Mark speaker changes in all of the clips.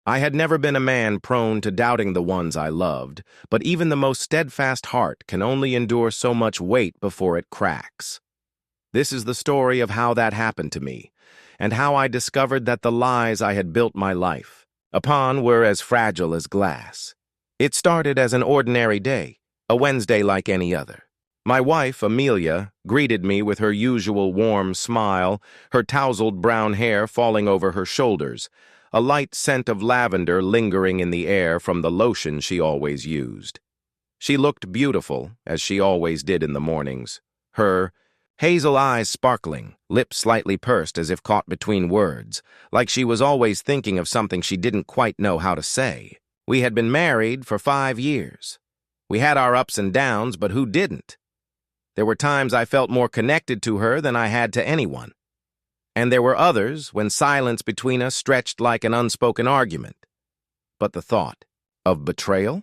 Speaker 1: I had never been a man prone to doubting the ones I loved, but even the most steadfast heart can only endure so much weight before it cracks. This is the story of how that happened to me, and how I discovered that the lies I had built my life upon were as fragile as glass. It started as an ordinary day, a Wednesday like any other. My wife, Amelia, greeted me with her usual warm smile, her tousled brown hair falling over her shoulders, a light scent of lavender lingering in the air from the lotion she always used. She looked beautiful, as she always did in the mornings, her hazel eyes sparkling, lips slightly pursed as if caught between words, like she was always thinking of something she didn't quite know how to say. We had been married for 5 years. We had our ups and downs, but who didn't? There were times I felt more connected to her than I had to anyone. And there were others when silence between us stretched like an unspoken argument. But the thought of betrayal?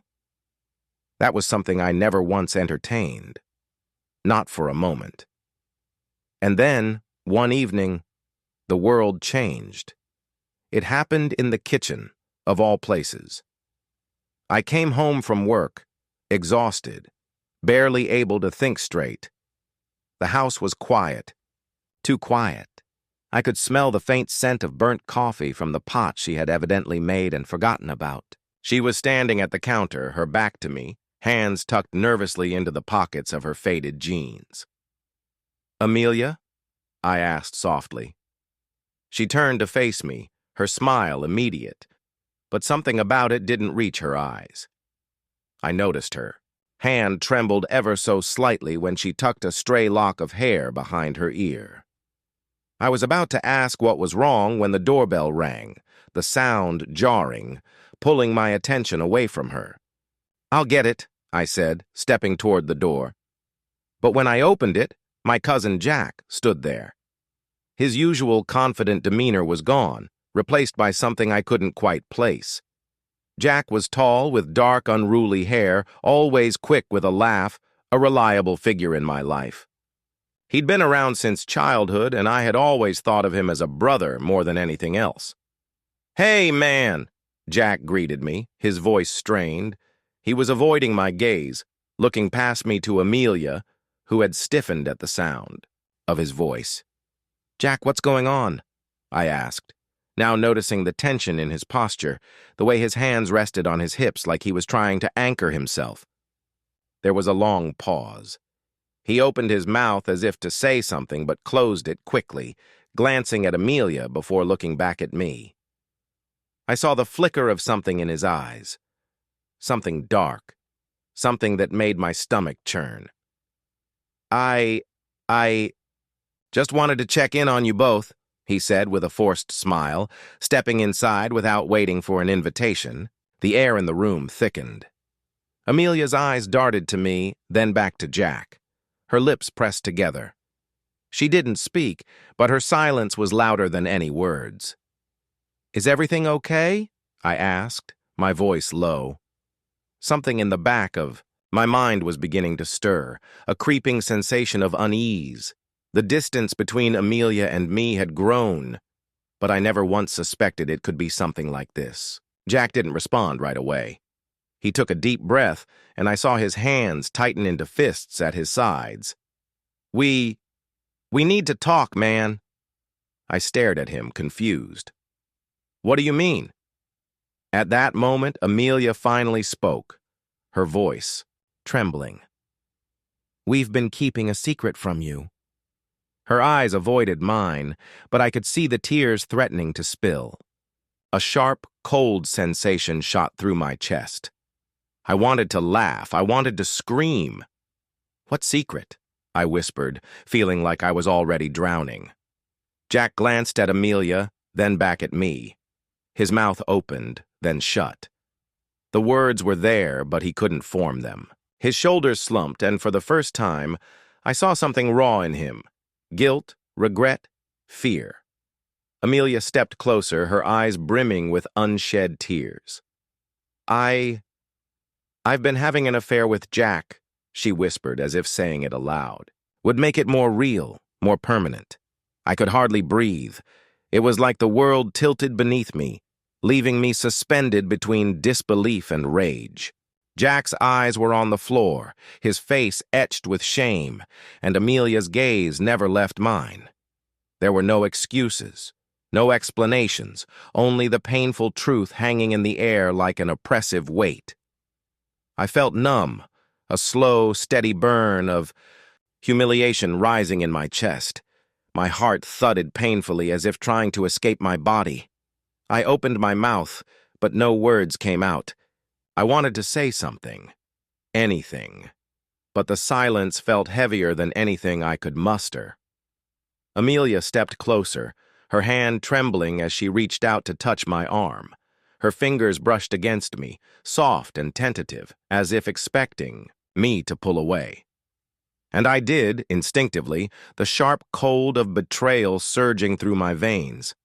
Speaker 1: That was something I never once entertained. Not for a moment. And then, one evening, the world changed. It happened in the kitchen, of all places. I came home from work, exhausted, barely able to think straight. The house was quiet, too quiet. I could smell the faint scent of burnt coffee from the pot she had evidently made and forgotten about. She was standing at the counter, her back to me, hands tucked nervously into the pockets of her faded jeans. "Amelia?" I asked softly. She turned to face me, her smile immediate, but something about it didn't reach her eyes. I noticed her. Hand trembled ever so slightly when she tucked a stray lock of hair behind her ear. I was about to ask what was wrong when the doorbell rang, the sound jarring, pulling my attention away from her. "I'll get it," I said, stepping toward the door. But when I opened it, my cousin Jack stood there. His usual confident demeanor was gone, replaced by something I couldn't quite place. Jack was tall, with dark, unruly hair, always quick with a laugh, a reliable figure in my life. He'd been around since childhood, and I had always thought of him as a brother more than anything else. "Hey, man," Jack greeted me, his voice strained. He was avoiding my gaze, looking past me to Amelia, who had stiffened at the sound of his voice. "Jack, what's going on?" I asked, now noticing the tension in his posture, the way his hands rested on his hips like he was trying to anchor himself. There was a long pause. He opened his mouth as if to say something, but closed it quickly, glancing at Amelia before looking back at me. I saw the flicker of something in his eyes. Something dark. Something that made my stomach churn. I just wanted to check in on you both," he said with a forced smile, stepping inside without waiting for an invitation. The air in the room thickened. Amelia's eyes darted to me, then back to Jack. Her lips pressed together. She didn't speak, but her silence was louder than any words. "Is everything okay?" I asked, my voice low. Something in the back of my mind was beginning to stir, a creeping sensation of unease. The distance between Amelia and me had grown, but I never once suspected it could be something like this. Jack didn't respond right away. He took a deep breath, and I saw his hands tighten into fists at his sides. We need to talk, man." I stared at him, confused. "What do you mean?" At that moment, Amelia finally spoke, her voice trembling. "We've been keeping a secret from you." Her eyes avoided mine, but I could see the tears threatening to spill. A sharp, cold sensation shot through my chest. I wanted to laugh. I wanted to scream. "What secret?" I whispered, feeling like I was already drowning. Jack glanced at Amelia, then back at me. His mouth opened, then shut. The words were there, but he couldn't form them. His shoulders slumped, and for the first time, I saw something raw in him. Guilt, regret, fear. Amelia stepped closer, her eyes brimming with unshed tears. I've been having an affair with Jack," she whispered as if saying it aloud. "Would make it more real, more permanent." I could hardly breathe. It was like the world tilted beneath me, leaving me suspended between disbelief and rage. Jack's eyes were on the floor, his face etched with shame, and Amelia's gaze never left mine. There were no excuses, no explanations, only the painful truth hanging in the air like an oppressive weight. I felt numb, a slow, steady burn of humiliation rising in my chest. My heart thudded painfully as if trying to escape my body. I opened my mouth, but no words came out. I wanted to say something, anything, but the silence felt heavier than anything I could muster. Amelia stepped closer, her hand trembling as she reached out to touch my arm. Her fingers brushed against me, soft and tentative, as if expecting me to pull away. And I did, instinctively, the sharp cold of betrayal surging through my veins.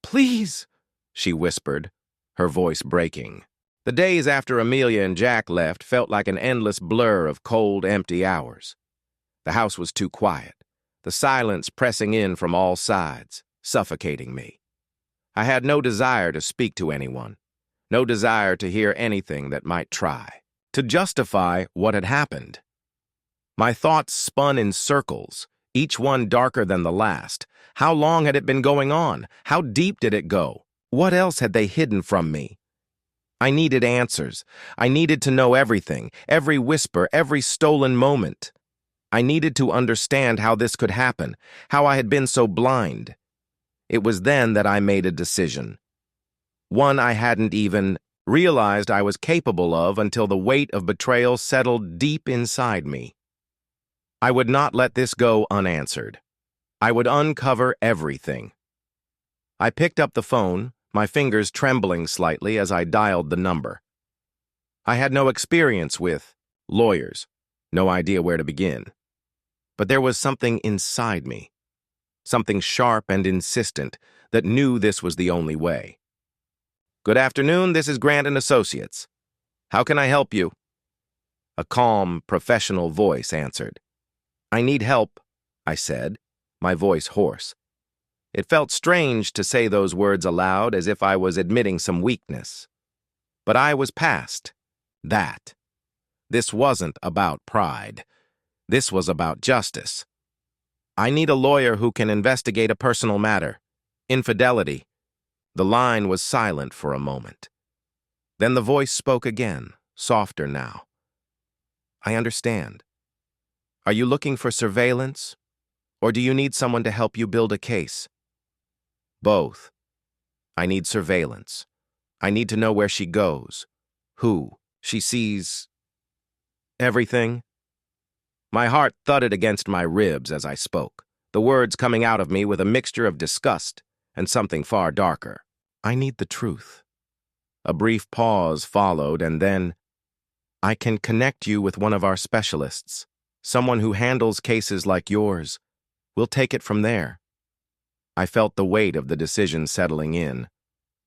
Speaker 1: "Please," she whispered, her voice breaking. The days after Amelia and Jack left felt like an endless blur of cold, empty hours. The house was too quiet, the silence pressing in from all sides, suffocating me. I had no desire to speak to anyone, no desire to hear anything that might try to justify what had happened. My thoughts spun in circles, each one darker than the last. How long had it been going on? How deep did it go? What else had they hidden from me? I needed answers. I needed to know everything, every whisper, every stolen moment. I needed to understand how this could happen, how I had been so blind. It was then that I made a decision. One I hadn't even realized I was capable of until the weight of betrayal settled deep inside me. I would not let this go unanswered. I would uncover everything. I picked up the phone, my fingers trembling slightly as I dialed the number. I had no experience with lawyers, no idea where to begin. But there was something inside me, something sharp and insistent that knew this was the only way. "Good afternoon, this is Grant & Associates. How can I help you?" A calm, professional voice answered. "I need help," I said, my voice hoarse. It felt strange to say those words aloud, as if I was admitting some weakness. But I was past that. This wasn't about pride. This was about justice. "I need a lawyer who can investigate a personal matter. Infidelity." The line was silent for a moment. Then the voice spoke again, softer now. "I understand. Are you looking for surveillance, or do you need someone to help you build a case?" "Both. I need surveillance. I need to know where she goes, who she sees, everything." My heart thudded against my ribs as I spoke, the words coming out of me with a mixture of disgust and something far darker. "I need the truth." A brief pause followed, and then, "I can connect you with one of our specialists, someone who handles cases like yours. We'll take it from there." I felt the weight of the decision settling in.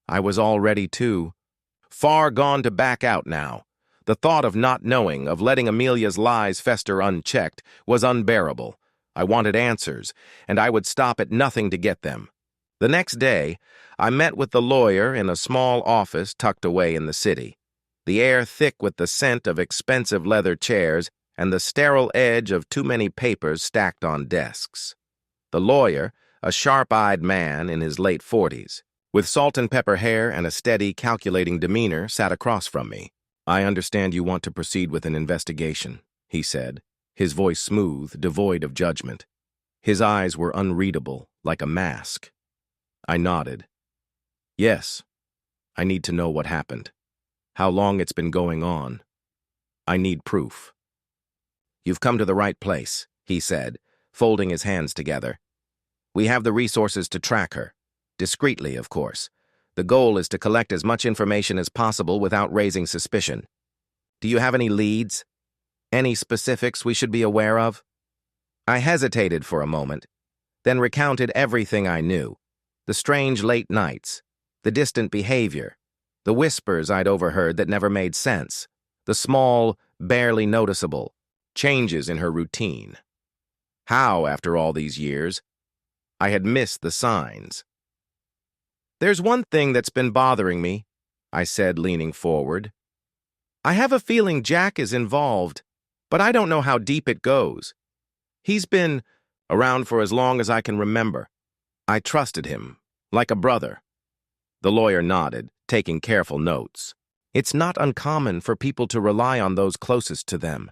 Speaker 1: I was all ready to, far gone to back out now. The thought of not knowing, of letting Amelia's lies fester unchecked, was unbearable. I wanted answers, and I would stop at nothing to get them. The next day, I met with the lawyer in a small office tucked away in the city, the air thick with the scent of expensive leather chairs and the sterile edge of too many papers stacked on desks. The lawyer, a sharp-eyed man in his late 40s, with salt and pepper hair and a steady, calculating demeanor, sat across from me. "I understand you want to proceed with an investigation," he said, his voice smooth, devoid of judgment. His eyes were unreadable, like a mask. I nodded. "Yes, I need to know what happened, how long it's been going on. I need proof." "You've come to the right place," he said, folding his hands together. "We have the resources to track her. Discreetly, of course. The goal is to collect as much information as possible without raising suspicion. Do you have any leads? Any specifics we should be aware of?" I hesitated for a moment, then recounted everything I knew. The strange late nights, the distant behavior, the whispers I'd overheard that never made sense, the small, barely noticeable changes in her routine. How, after all these years, I had missed the signs. There's one thing that's been bothering me, I said, leaning forward. I have a feeling Jack is involved, but I don't know how deep it goes. He's been around for as long as I can remember. I trusted him, like a brother. The lawyer nodded, taking careful notes. It's not uncommon for people to rely on those closest to them.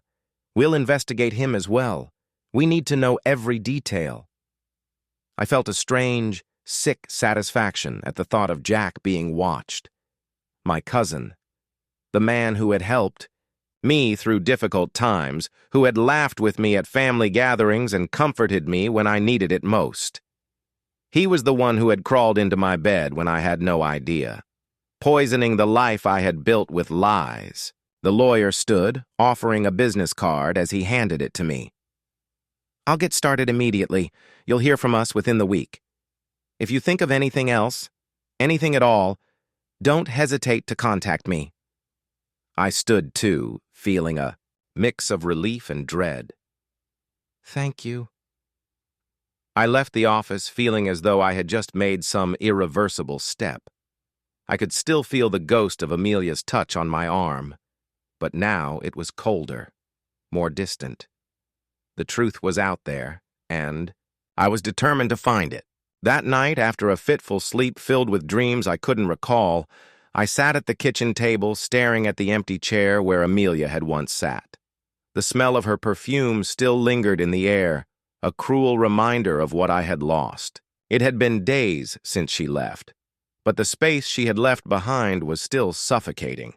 Speaker 1: We'll investigate him as well. We need to know every detail. I felt a strange, sick satisfaction at the thought of Jack being watched. My cousin, the man who had helped me through difficult times, who had laughed with me at family gatherings and comforted me when I needed it most. He was the one who had crawled into my bed when I had no idea, poisoning the life I had built with lies. The lawyer stood, offering a business card as he handed it to me. I'll get started immediately. You'll hear from us within the week. If you think of anything else, anything at all, don't hesitate to contact me. I stood too, feeling a mix of relief and dread. Thank you. I left the office feeling as though I had just made some irreversible step. I could still feel the ghost of Amelia's touch on my arm, but now it was colder, more distant. The truth was out there, and I was determined to find it. That night, after a fitful sleep filled with dreams I couldn't recall, I sat at the kitchen table staring at the empty chair where Amelia had once sat. The smell of her perfume still lingered in the air, a cruel reminder of what I had lost. It had been days since she left, but the space she had left behind was still suffocating.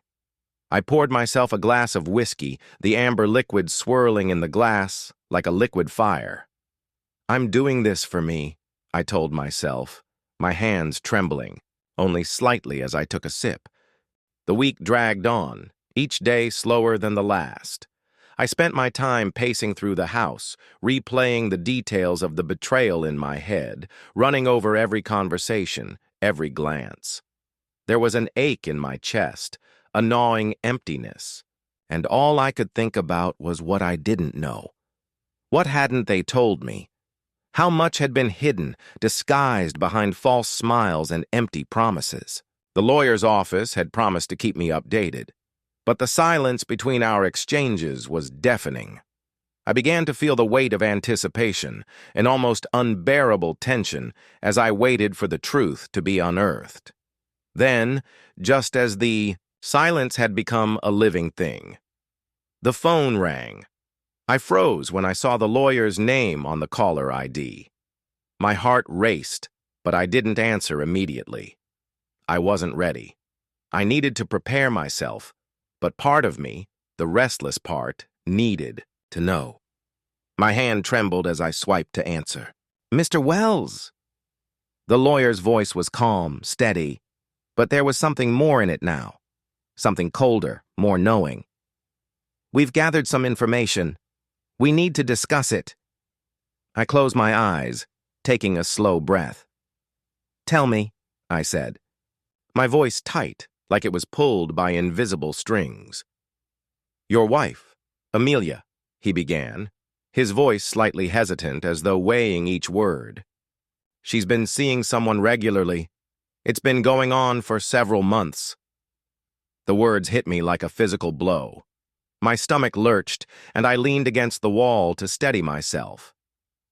Speaker 1: I poured myself a glass of whiskey, the amber liquid swirling in the glass like a liquid fire. I'm doing this for me, I told myself, my hands trembling, only slightly as I took a sip. The week dragged on, each day slower than the last. I spent my time pacing through the house, replaying the details of the betrayal in my head, running over every conversation, every glance. There was an ache in my chest, a gnawing emptiness, and all I could think about was what I didn't know. What hadn't they told me? How much had been hidden, disguised behind false smiles and empty promises? The lawyer's office had promised to keep me updated, but the silence between our exchanges was deafening. I began to feel the weight of anticipation, an almost unbearable tension as I waited for the truth to be unearthed. Then, just as the silence had become a living thing, the phone rang. I froze when I saw the lawyer's name on the caller ID. My heart raced, but I didn't answer immediately. I wasn't ready. I needed to prepare myself, but part of me, the restless part, needed to know. My hand trembled as I swiped to answer. Mr. Wells! The lawyer's voice was calm, steady, but there was something more in it now. Something colder, more knowing. We've gathered some information. We need to discuss it. I closed my eyes, taking a slow breath. Tell me, I said, my voice tight, like it was pulled by invisible strings. Your wife, Amelia, he began, his voice slightly hesitant as though weighing each word. She's been seeing someone regularly. It's been going on for several months. The words hit me like a physical blow. My stomach lurched, and I leaned against the wall to steady myself.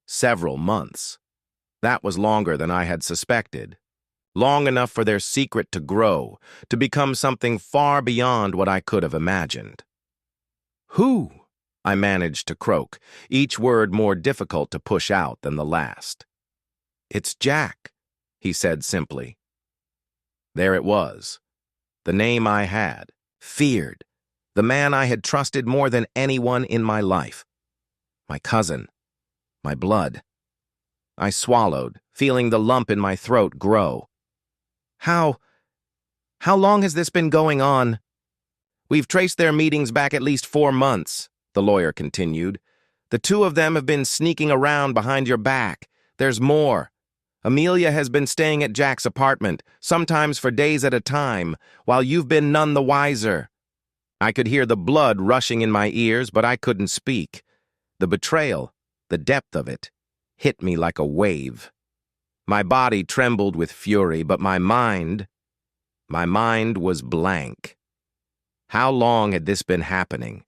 Speaker 1: Several months. That was longer than I had suspected. Long enough for their secret to grow, to become something far beyond what I could have imagined. Who? I managed to croak, each word more difficult to push out than the last. It's Jack, he said simply. There it was. The name I had, feared. The man I had trusted more than anyone in my life. My cousin. My blood. I swallowed, feeling the lump in my throat grow. How long has this been going on? We've traced their meetings back at least 4 months, the lawyer continued. The two of them have been sneaking around behind your back. There's more. Amelia has been staying at Jack's apartment, sometimes for days at a time, while you've been none the wiser. I could hear the blood rushing in my ears, but I couldn't speak. The betrayal, the depth of it, hit me like a wave. My body trembled with fury, but my mind was blank. How long had this been happening?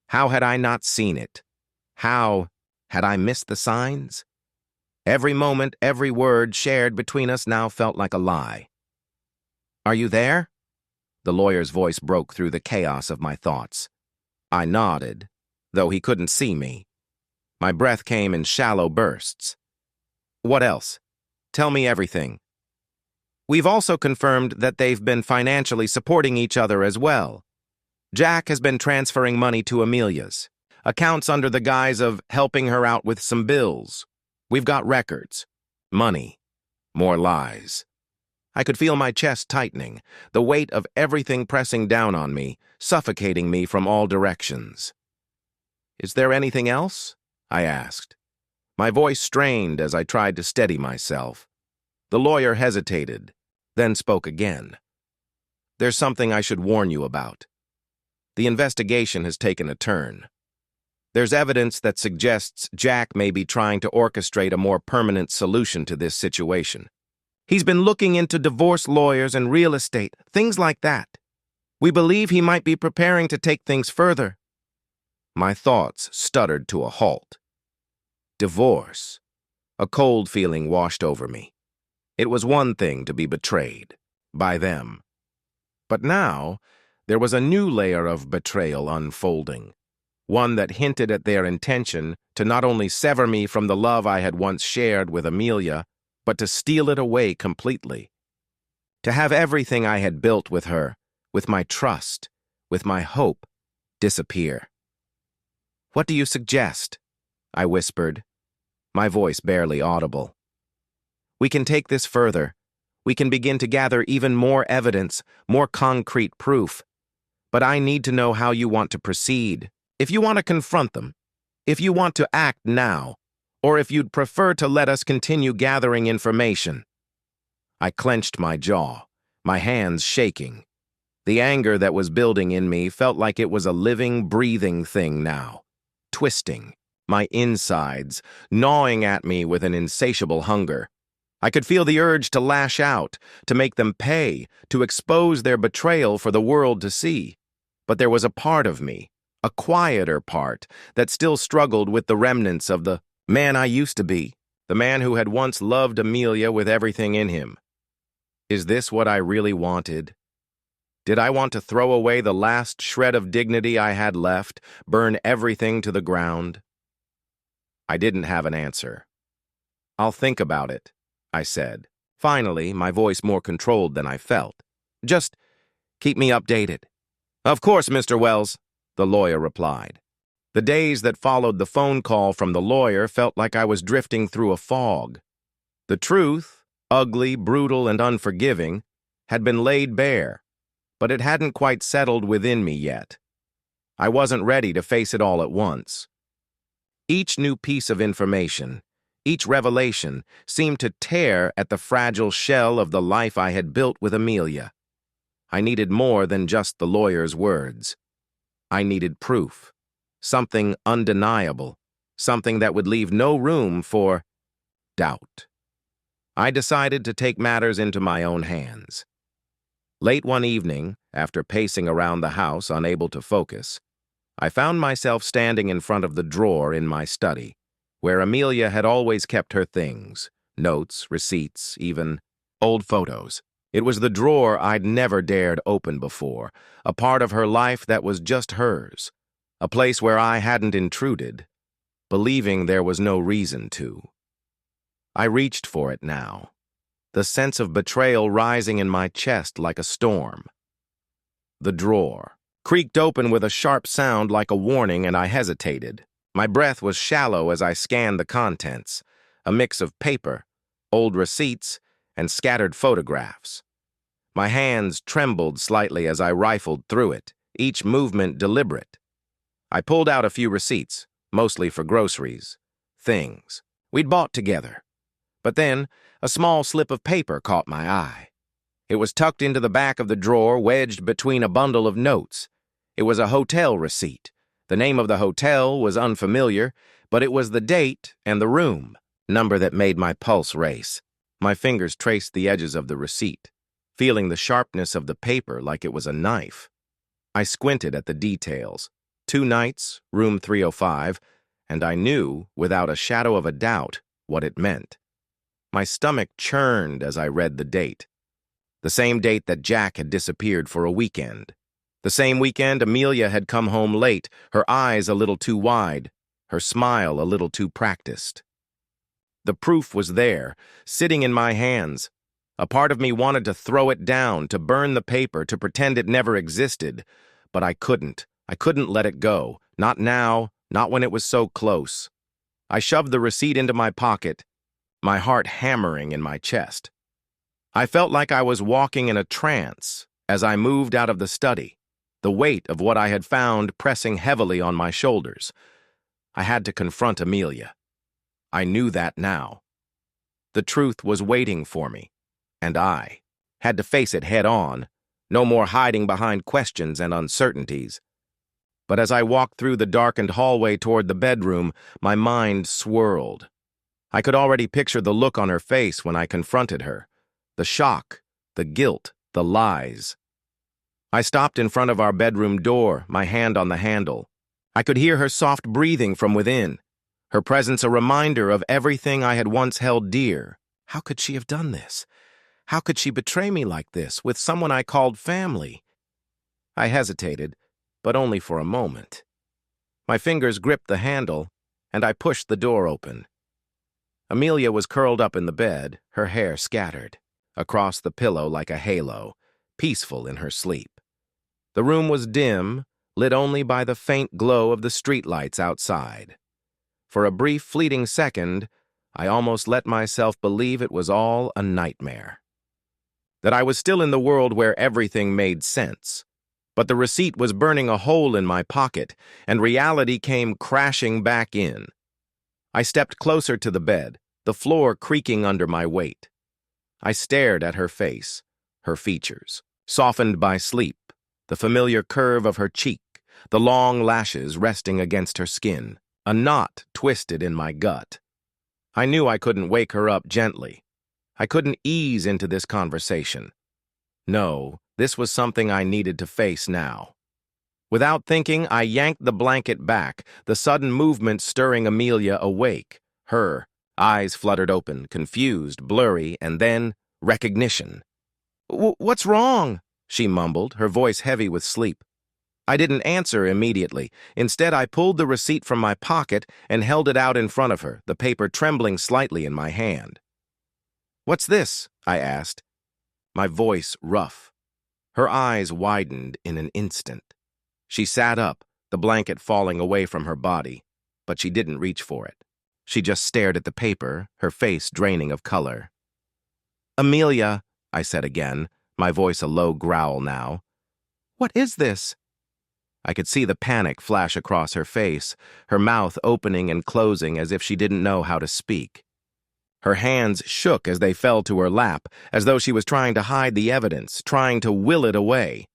Speaker 1: How had I not seen it? How had I missed the signs? Every moment, every word shared between us now felt like a lie. "Are you there?" The lawyer's voice broke through the chaos of my thoughts. I nodded, though he couldn't see me. My breath came in shallow bursts. "What else? Tell me everything." "We've also confirmed that they've been financially supporting each other as well. Jack has been transferring money to Amelia's accounts under the guise of helping her out with some bills. We've got records. Money. More lies." I could feel my chest tightening, the weight of everything pressing down on me, suffocating me from all directions. "Is there anything else?" I asked. My voice strained as I tried to steady myself. The lawyer hesitated, then spoke again. "There's something I should warn you about. The investigation has taken a turn. There's evidence that suggests Jack may be trying to orchestrate a more permanent solution to this situation. He's been looking into divorce lawyers and real estate, things like that. We believe he might be preparing to take things further." My thoughts stuttered to a halt. Divorce. A cold feeling washed over me. It was one thing to be betrayed by them. But now, there was a new layer of betrayal unfolding, one that hinted at their intention to not only sever me from the love I had once shared with Amelia, but to steal it away completely. To have everything I had built with her, with my trust, with my hope, disappear. "What do you suggest?" I whispered, my voice barely audible. "We can take this further. We can begin to gather even more evidence, more concrete proof. But I need to know how you want to proceed. If you want to confront them, if you want to act now, or if you'd prefer to let us continue gathering information." I clenched my jaw, my hands shaking. The anger that was building in me felt like it was a living, breathing thing now, twisting, my insides, gnawing at me with an insatiable hunger. I could feel the urge to lash out, to make them pay, to expose their betrayal for the world to see. But there was a part of me, a quieter part, that still struggled with the remnants of the man I used to be, the man who had once loved Amelia with everything in him. Is this what I really wanted? Did I want to throw away the last shred of dignity I had left, burn everything to the ground? I didn't have an answer. "I'll think about it," I said, finally, my voice more controlled than I felt. "Just keep me updated." "Of course, Mr. Wells," the lawyer replied. The days that followed the phone call from the lawyer felt like I was drifting through a fog. The truth, ugly, brutal, and unforgiving, had been laid bare, but it hadn't quite settled within me yet. I wasn't ready to face it all at once. Each new piece of information, each revelation, seemed to tear at the fragile shell of the life I had built with Amelia. I needed more than just the lawyer's words. I needed proof. Something undeniable, something that would leave no room for doubt. I decided to take matters into my own hands. Late one evening, after pacing around the house unable to focus, I found myself standing in front of the drawer in my study, where Amelia had always kept her things, notes, receipts, even old photos. It was the drawer I'd never dared open before, a part of her life that was just hers. A place where I hadn't intruded, believing there was no reason to. I reached for it now, the sense of betrayal rising in my chest like a storm. The drawer creaked open with a sharp sound like a warning, and I hesitated. My breath was shallow as I scanned the contents, a mix of paper, old receipts, and scattered photographs. My hands trembled slightly as I rifled through it, each movement deliberate. I pulled out a few receipts, mostly for groceries, things we'd bought together. But then, a small slip of paper caught my eye. It was tucked into the back of the drawer, wedged between a bundle of notes. It was a hotel receipt. The name of the hotel was unfamiliar, but it was the date and the room number that made my pulse race. My fingers traced the edges of the receipt, feeling the sharpness of the paper like it was a knife. I squinted at the details. 2 nights, room 305, and I knew, without a shadow of a doubt, what it meant. My stomach churned as I read the date. The same date that Jack had disappeared for a weekend. The same weekend Amelia had come home late, her eyes a little too wide, her smile a little too practiced. The proof was there, sitting in my hands. A part of me wanted to throw it down, to burn the paper, to pretend it never existed. But I couldn't. I couldn't let it go. Not now, not when it was so close. I shoved the receipt into my pocket, my heart hammering in my chest. I felt like I was walking in a trance as I moved out of the study, the weight of what I had found pressing heavily on my shoulders. I had to confront Amelia. I knew that now. The truth was waiting for me, and I had to face it head on. No more hiding behind questions and uncertainties. But as I walked through the darkened hallway toward the bedroom, my mind swirled. I could already picture the look on her face when I confronted her. The shock, the guilt, the lies. I stopped in front of our bedroom door, my hand on the handle. I could hear her soft breathing from within, her presence a reminder of everything I had once held dear. How could she have done this? How could she betray me like this, with someone I called family? I hesitated, but only for a moment. My fingers gripped the handle, and I pushed the door open. Amelia was curled up in the bed, her hair scattered across the pillow like a halo, peaceful in her sleep. The room was dim, lit only by the faint glow of the streetlights outside. For a brief, fleeting second, I almost let myself believe it was all a nightmare. That I was still in the world where everything made sense. But the receipt was burning a hole in my pocket, and reality came crashing back in. I stepped closer to the bed, the floor creaking under my weight. I stared at her face, her features, softened by sleep, the familiar curve of her cheek, the long lashes resting against her skin, a knot twisted in my gut. I knew I couldn't wake her up gently. I couldn't ease into this conversation. No, this was something I needed to face now. Without thinking, I yanked the blanket back, the sudden movement stirring Amelia awake. Her eyes fluttered open, confused, blurry, and then recognition. "What's wrong?" she mumbled, her voice heavy with sleep. I didn't answer immediately. Instead, I pulled the receipt from my pocket and held it out in front of her, the paper trembling slightly in my hand. "What's this?" I asked, my voice rough. Her eyes widened in an instant. She sat up, the blanket falling away from her body, but she didn't reach for it. She just stared at the paper, her face draining of color. "Amelia," I said again, my voice a low growl now. "What is this?" I could see the panic flash across her face, her mouth opening and closing as if she didn't know how to speak. Her hands shook as they fell to her lap, as though she was trying to hide the evidence, trying to will it away.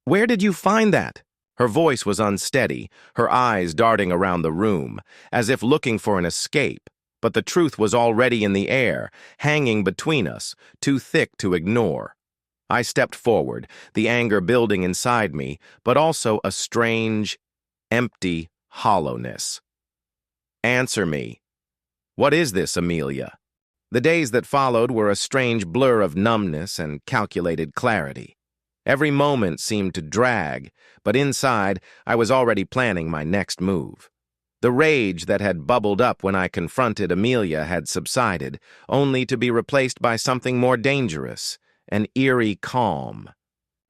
Speaker 1: Where did you find that?" Her voice was unsteady, her eyes darting around the room, as if looking for an escape, but the truth was already in the air, hanging between us, too thick to ignore. I stepped forward, the anger building inside me, but also a strange, empty hollowness. "Answer me. What is this, Amelia?" The days that followed were a strange blur of numbness and calculated clarity. Every moment seemed to drag, but inside, I was already planning my next move. The rage that had bubbled up when I confronted Amelia had subsided, only to be replaced by something more dangerous, an eerie calm.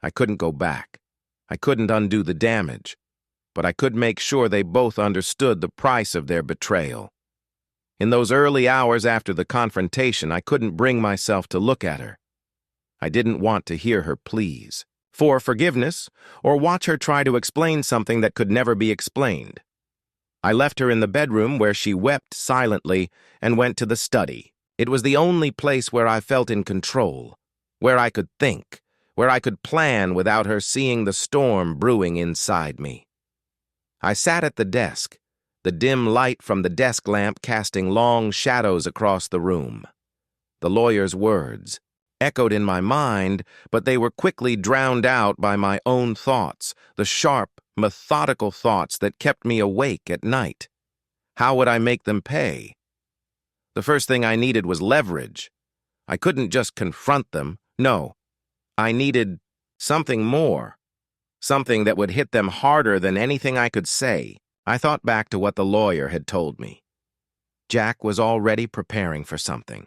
Speaker 1: I couldn't go back. I couldn't undo the damage, but I could make sure they both understood the price of their betrayal. In those early hours after the confrontation, I couldn't bring myself to look at her. I didn't want to hear her pleas for forgiveness or watch her try to explain something that could never be explained. I left her in the bedroom where she wept silently and went to the study. It was the only place where I felt in control, where I could think, where I could plan without her seeing the storm brewing inside me. I sat at the desk, the dim light from the desk lamp casting long shadows across the room. The lawyer's words echoed in my mind, but they were quickly drowned out by my own thoughts, the sharp, methodical thoughts that kept me awake at night. How would I make them pay? The first thing I needed was leverage. I couldn't just confront them. No, I needed something more, something that would hit them harder than anything I could say. I thought back to what the lawyer had told me. Jack was already preparing for something,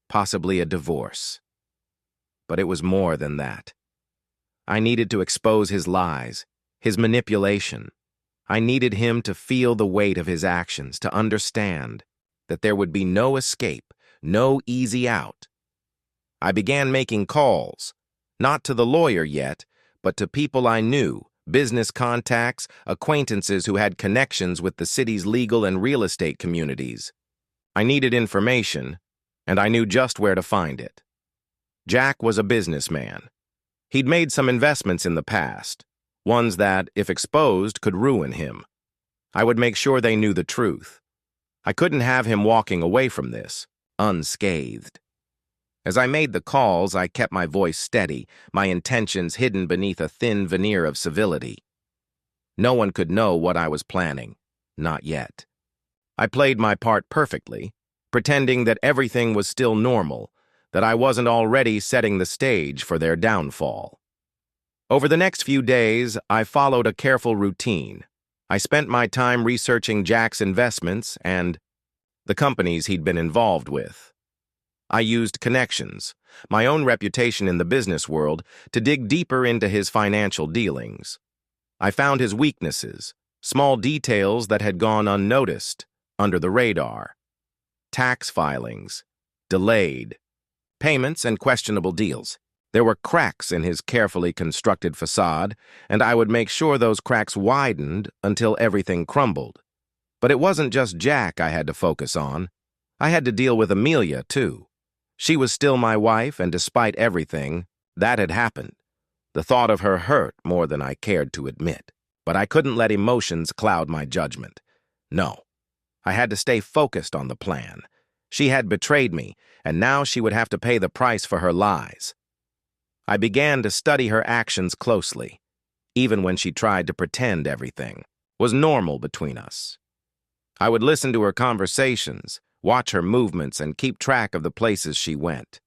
Speaker 1: possibly a divorce. But it was more than that. I needed to expose his lies, his manipulation. I needed him to feel the weight of his actions, to understand that there would be no escape, no easy out. I began making calls, not to the lawyer yet, but to people I knew, business contacts, acquaintances who had connections with the city's legal and real estate communities. I needed information, and I knew just where to find it. Jack was a businessman. He'd made some investments in the past, ones that, if exposed, could ruin him. I would make sure they knew the truth. I couldn't have him walking away from this, unscathed. As I made the calls, I kept my voice steady, my intentions hidden beneath a thin veneer of civility. No one could know what I was planning, not yet. I played my part perfectly, pretending that everything was still normal, that I wasn't already setting the stage for their downfall. Over the next few days, I followed a careful routine. I spent my time researching Jack's investments and the companies he'd been involved with. I used connections, my own reputation in the business world, to dig deeper into his financial dealings. I found his weaknesses, small details that had gone unnoticed, under the radar. Tax filings, delayed, payments and questionable deals. There were cracks in his carefully constructed facade, and I would make sure those cracks widened until everything crumbled. But it wasn't just Jack I had to focus on. I had to deal with Amelia, too. She was still my wife, and despite everything, that had happened. The thought of her hurt more than I cared to admit. But I couldn't let emotions cloud my judgment. No. I had to stay focused on the plan. She had betrayed me, and now she would have to pay the price for her lies. I began to study her actions closely, even when she tried to pretend everything was normal between us. I would listen to her conversations, watch her movements, and keep track of the places she went.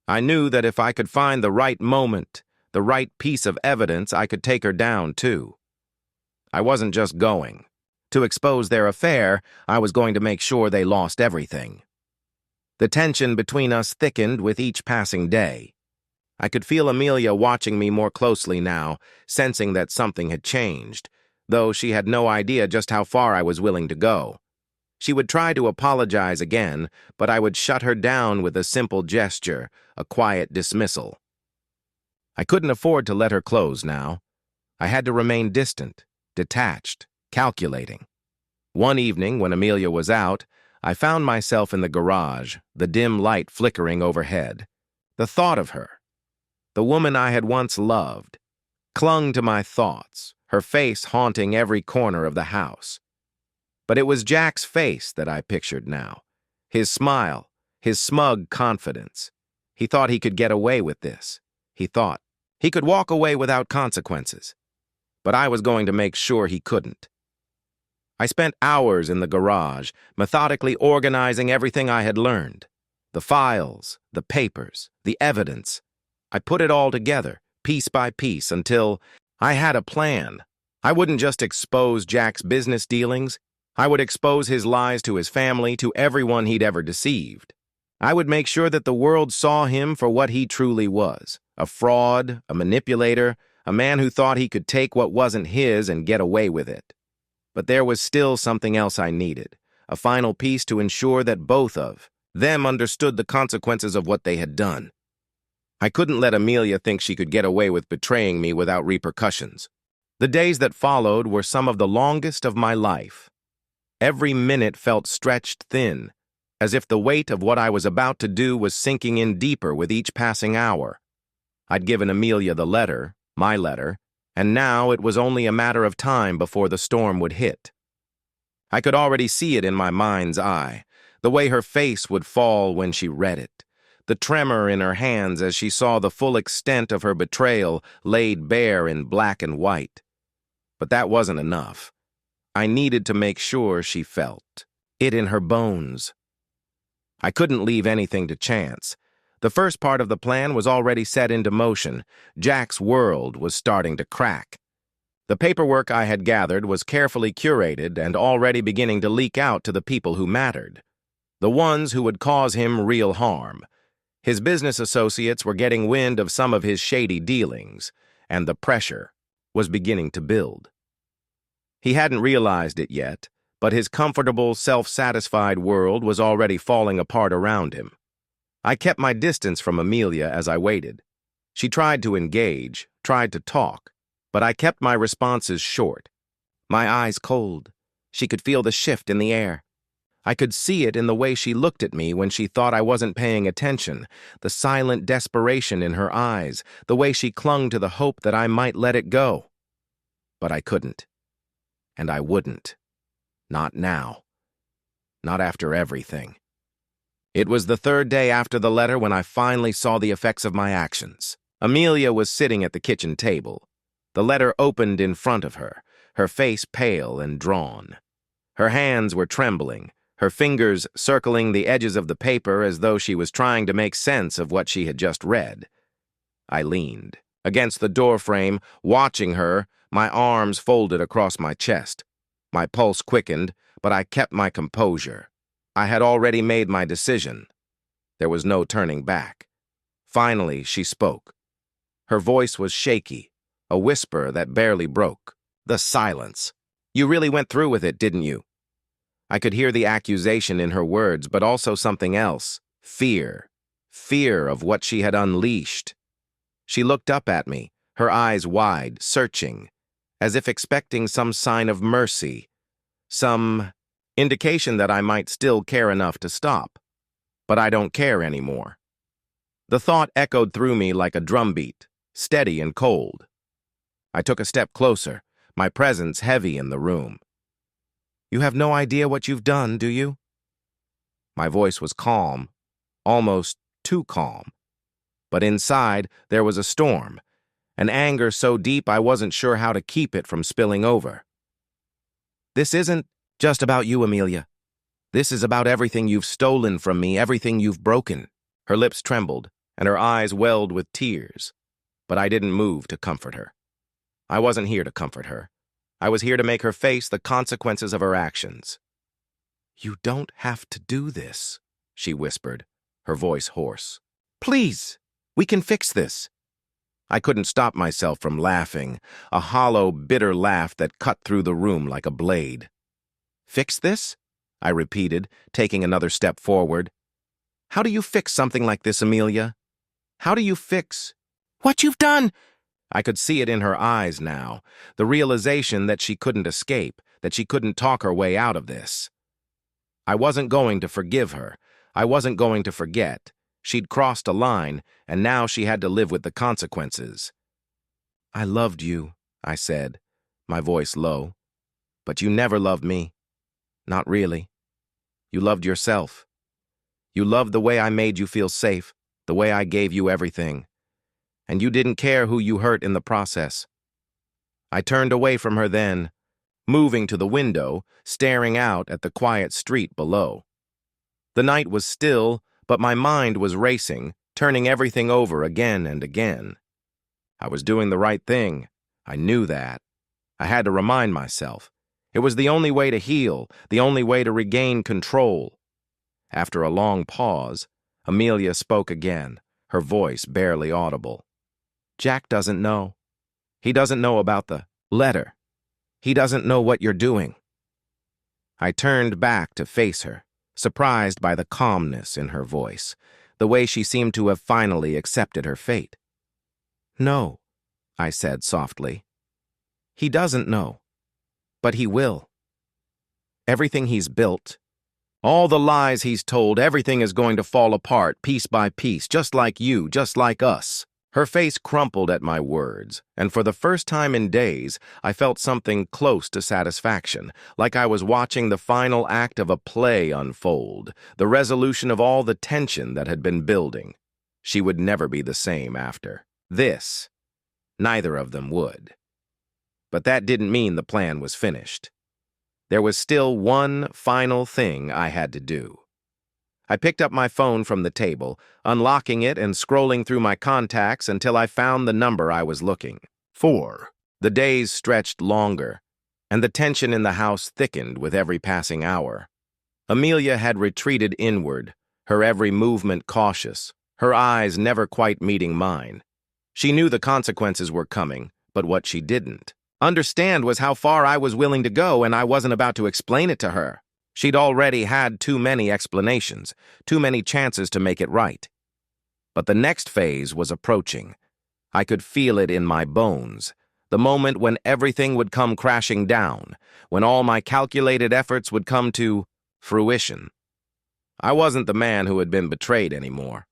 Speaker 1: I knew that if I could find the right moment, the right piece of evidence, I could take her down, too. I wasn't just going. To expose their affair, I was going to make sure they lost everything. The tension between us thickened with each passing day. I could feel Amelia watching me more closely now, sensing that something had changed, though she had no idea just how far I was willing to go. She would try to apologize again, but I would shut her down with a simple gesture, a quiet dismissal. I couldn't afford to let her close now. I had to remain distant, detached, calculating. One evening, when Amelia was out, I found myself in the garage, the dim light flickering overhead. The thought of her, the woman I had once loved, clung to my thoughts, her face haunting every corner of the house. But it was Jack's face that I pictured now, his smile, his smug confidence. He thought he could get away with this. He thought he could walk away without consequences. But I was going to make sure he couldn't. I spent hours in the garage, methodically organizing everything I had learned. The files, the papers, the evidence. I put it all together, piece by piece, until I had a plan. I wouldn't just expose Jack's business dealings. I would expose his lies to his family, to everyone he'd ever deceived. I would make sure that the world saw him for what he truly was, a fraud, a manipulator, a man who thought he could take what wasn't his and get away with it. But there was still something else I needed, a final piece to ensure that both of them understood the consequences of what they had done. I couldn't let Amelia think she could get away with betraying me without repercussions. The days that followed were some of the longest of my life. Every minute felt stretched thin, as if the weight of what I was about to do was sinking in deeper with each passing hour. I'd given Amelia the letter, my letter, and now it was only a matter of time before the storm would hit. I could already see it in my mind's eye, The way her face would fall when she read it. The tremor in her hands as she saw the full extent of her betrayal laid bare in black and white. But that wasn't enough. I needed to make sure she felt it in her bones. I couldn't leave anything to chance. The first part of the plan was already set into motion. Jack's world was starting to crack. The paperwork I had gathered was carefully curated and already beginning to leak out to the people who mattered. The ones who would cause him real harm. His business associates were getting wind of some of his shady dealings, and the pressure was beginning to build. He hadn't realized it yet, but his comfortable, self-satisfied world was already falling apart around him. I kept my distance from Amelia as I waited. She tried to engage, tried to talk, but I kept my responses short. My eyes cold. She could feel the shift in the air. I could see it in the way she looked at me when she thought I wasn't paying attention, the silent desperation in her eyes, the way she clung to the hope that I might let it go. But I couldn't. And I wouldn't. Not now. Not after everything. It was the third day after the letter when I finally saw the effects of my actions. Amelia was sitting at the kitchen table. The letter opened in front of her, her face pale and drawn. Her hands were trembling, her fingers circling the edges of the paper as though she was trying to make sense of what she had just read. I leaned against the doorframe, watching her, my arms folded across my chest. My pulse quickened, but I kept my composure. I had already made my decision. There was no turning back. Finally, she spoke. Her voice was shaky, a whisper that barely broke. The silence. You really went through with it, didn't you? I could hear the accusation in her words, but also something else. Fear. Fear of what she had unleashed. She looked up at me, her eyes wide, searching, as if expecting some sign of mercy, some indication that I might still care enough to stop. But I don't care anymore. The thought echoed through me like a drumbeat, steady and cold. I took a step closer, my presence heavy in the room. You have no idea what you've done, do you? My voice was calm, almost too calm. But inside, there was a storm, an anger so deep I wasn't sure how to keep it from spilling over. This isn't just about you, Amelia. This is about everything you've stolen from me, everything you've broken. Her lips trembled, and her eyes welled with tears. But I didn't move to comfort her. I wasn't here to comfort her. I was here to make her face the consequences of her actions. You don't have to do this, she whispered, her voice hoarse. Please, we can fix this. I couldn't stop myself from laughing, a hollow, bitter laugh that cut through the room like a blade. Fix this? I repeated, taking another step forward. How do you fix something like this, Amelia? How do you fix what you've done? I could see it in her eyes now, the realization that she couldn't escape, that she couldn't talk her way out of this. I wasn't going to forgive her. I wasn't going to forget. She'd crossed a line, and now she had to live with the consequences. I loved you, I said, my voice low. But you never loved me. Not really. You loved yourself. You loved the way I made you feel safe, the way I gave you everything. And you didn't care who you hurt in the process. I turned away from her then, moving to the window, staring out at the quiet street below. The night was still, but my mind was racing, turning everything over again and again. I was doing the right thing. I knew that. I had to remind myself. It was the only way to heal, the only way to regain control. After a long pause, Amelia spoke again, her voice barely audible. Jack doesn't know. He doesn't know about the letter. He doesn't know what you're doing. I turned back to face her, surprised by the calmness in her voice, the way she seemed to have finally accepted her fate. No, I said softly. He doesn't know, but he will. Everything he's built, all the lies he's told, everything is going to fall apart piece by piece, just like you, just like us. Her face crumpled at my words, and for the first time in days, I felt something close to satisfaction, like I was watching the final act of a play unfold, the resolution of all the tension that had been building. She would never be the same after this. Neither of them would. But that didn't mean the plan was finished. There was still one final thing I had to do. I picked up my phone from the table, unlocking it and scrolling through my contacts until I found the number I was looking for. The days stretched longer, and the tension in the house thickened with every passing hour. Amelia had retreated inward, her every movement cautious, her eyes never quite meeting mine. She knew the consequences were coming, but what she didn't understand was how far I was willing to go, and I wasn't about to explain it to her. She'd already had too many explanations, too many chances to make it right. But the next phase was approaching. I could feel it in my bones, the moment when everything would come crashing down, when all my calculated efforts would come to fruition. I wasn't the man who had been betrayed anymore.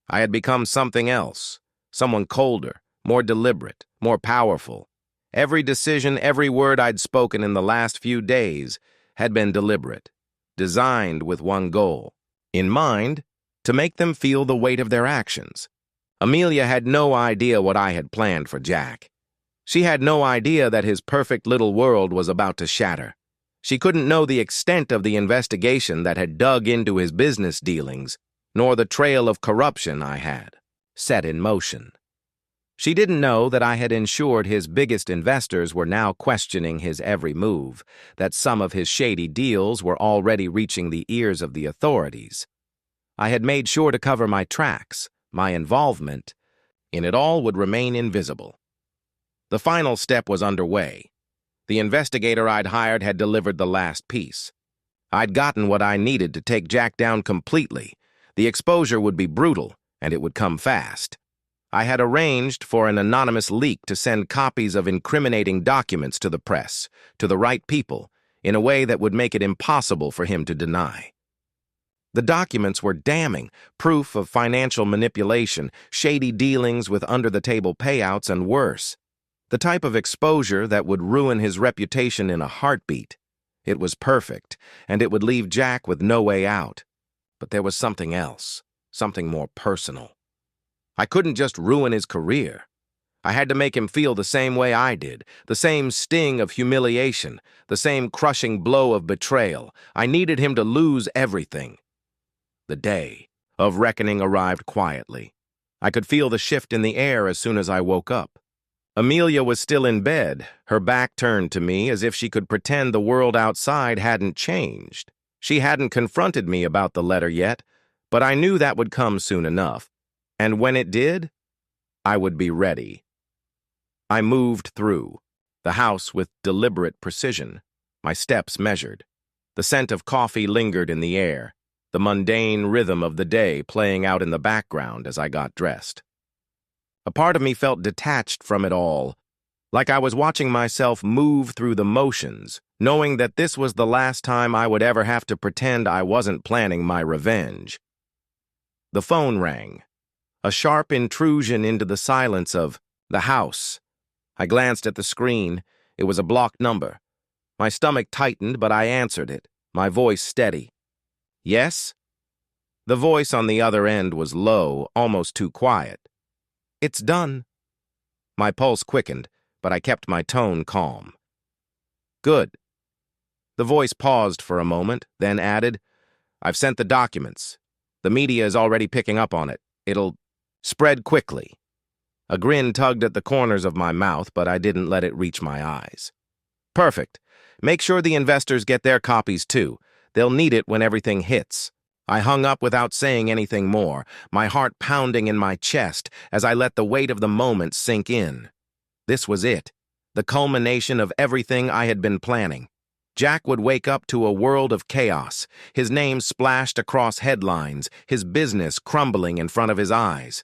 Speaker 1: I had become something else, someone colder, more deliberate, more powerful. Every decision, every word I'd spoken in the last few days had been deliberate, designed with one goal in mind: to make them feel the weight of their actions. Amelia had no idea what I had planned for Jack. She had no idea that his perfect little world was about to shatter. She couldn't know the extent of the investigation that had dug into his business dealings, nor the trail of corruption I had set in motion. She didn't know that I had ensured his biggest investors were now questioning his every move, that some of his shady deals were already reaching the ears of the authorities. I had made sure to cover my tracks, my involvement in it all would remain invisible. The final step was underway. The investigator I'd hired had delivered the last piece. I'd gotten what I needed to take Jack down completely. The exposure would be brutal, and it would come fast. I had arranged for an anonymous leak to send copies of incriminating documents to the press, to the right people, in a way that would make it impossible for him to deny. The documents were damning, proof of financial manipulation, shady dealings with under-the-table payouts, and worse. The type of exposure that would ruin his reputation in a heartbeat. It was perfect, and it would leave Jack with no way out. But there was something else, something more personal. I couldn't just ruin his career. I had to make him feel the same way I did, the same sting of humiliation, the same crushing blow of betrayal. I needed him to lose everything. The day of reckoning arrived quietly. I could feel the shift in the air as soon as I woke up. Amelia was still in bed, her back turned to me as if she could pretend the world outside hadn't changed. She hadn't confronted me about the letter yet, but I knew that would come soon enough. And when it did, I would be ready. I moved through the house with deliberate precision, my steps measured. The scent of coffee lingered in the air, the mundane rhythm of the day playing out in the background as I got dressed. A part of me felt detached from it all, like I was watching myself move through the motions, knowing that this was the last time I would ever have to pretend I wasn't planning my revenge. The phone rang. A sharp intrusion into the silence of the house. I glanced at the screen. It was a blocked number. My stomach tightened, but I answered it, my voice steady. Yes? The voice on the other end was low, almost too quiet. It's done. My pulse quickened, but I kept my tone calm. Good. The voice paused for a moment, then added, I've sent the documents. The media is already picking up on it. It'll spread quickly. A grin tugged at the corners of my mouth, but I didn't let it reach my eyes. Perfect. Make sure the investors get their copies too. They'll need it when everything hits. I hung up without saying anything more, my heart pounding in my chest as I let the weight of the moment sink in. This was it, the culmination of everything I had been planning. Jack would wake up to a world of chaos, his name splashed across headlines, his business crumbling in front of his eyes.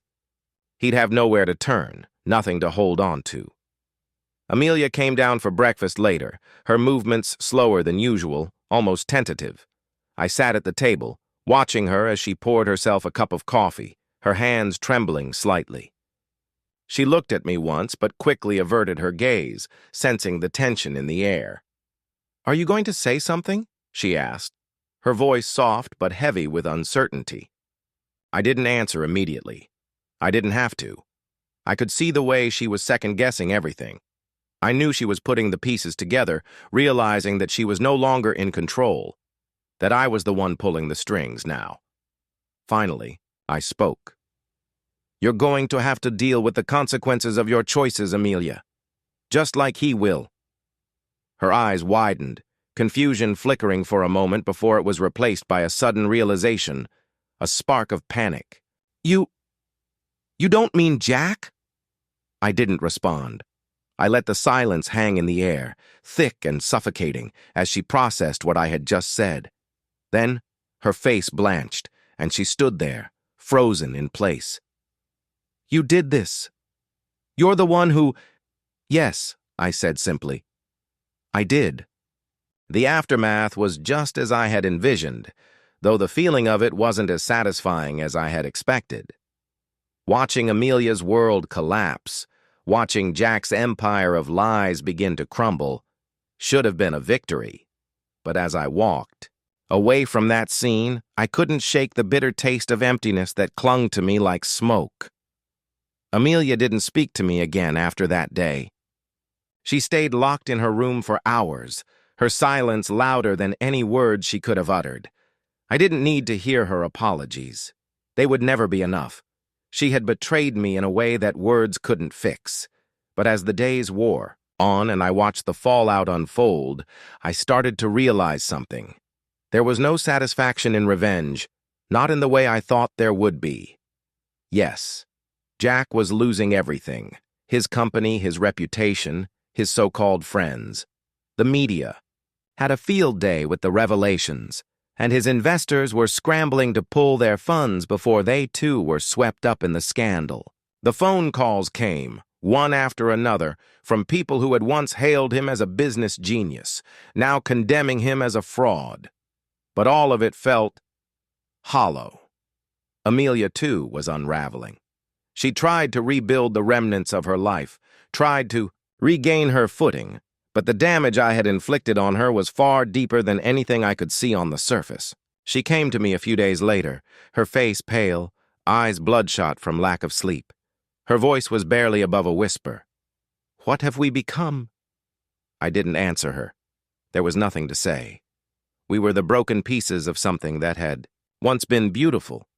Speaker 1: He'd have nowhere to turn, nothing to hold on to. Amelia came down for breakfast later, her movements slower than usual, almost tentative. I sat at the table, watching her as she poured herself a cup of coffee, her hands trembling slightly. She looked at me once, but quickly averted her gaze, sensing the tension in the air. "Are you going to say something?" she asked, her voice soft but heavy with uncertainty. I didn't answer immediately. I didn't have to. I could see the way she was second-guessing everything. I knew she was putting the pieces together, realizing that she was no longer in control, that I was the one pulling the strings now. Finally, I spoke. "You're going to have to deal with the consequences of your choices, Amelia. Just like he will." Her eyes widened, confusion flickering for a moment before it was replaced by a sudden realization, a spark of panic. You don't mean Jack?" I didn't respond. I let the silence hang in the air, thick and suffocating, as she processed what I had just said. Then, her face blanched, and she stood there, frozen in place. "You did this. You're the one who—" "Yes," I said simply. "I did." The aftermath was just as I had envisioned, though the feeling of it wasn't as satisfying as I had expected. Watching Amelia's world collapse, watching Jack's empire of lies begin to crumble, should have been a victory. But as I walked away from that scene, I couldn't shake the bitter taste of emptiness that clung to me like smoke. Amelia didn't speak to me again after that day. She stayed locked in her room for hours, her silence louder than any words she could have uttered. I didn't need to hear her apologies. They would never be enough. She had betrayed me in a way that words couldn't fix. But as the days wore on and I watched the fallout unfold, I started to realize something. There was no satisfaction in revenge, not in the way I thought there would be. Yes, Jack was losing everything: his company, his reputation, his so-called friends. The media had a field day with the revelations, and his investors were scrambling to pull their funds before they too were swept up in the scandal. The phone calls came, one after another, from people who had once hailed him as a business genius, now condemning him as a fraud. But all of it felt hollow. Amelia, too, was unraveling. She tried to rebuild the remnants of her life, tried to regain her footing, but the damage I had inflicted on her was far deeper than anything I could see on the surface. She came to me a few days later, her face pale, eyes bloodshot from lack of sleep. Her voice was barely above a whisper. "What have we become?" I didn't answer her. There was nothing to say. We were the broken pieces of something that had once been beautiful,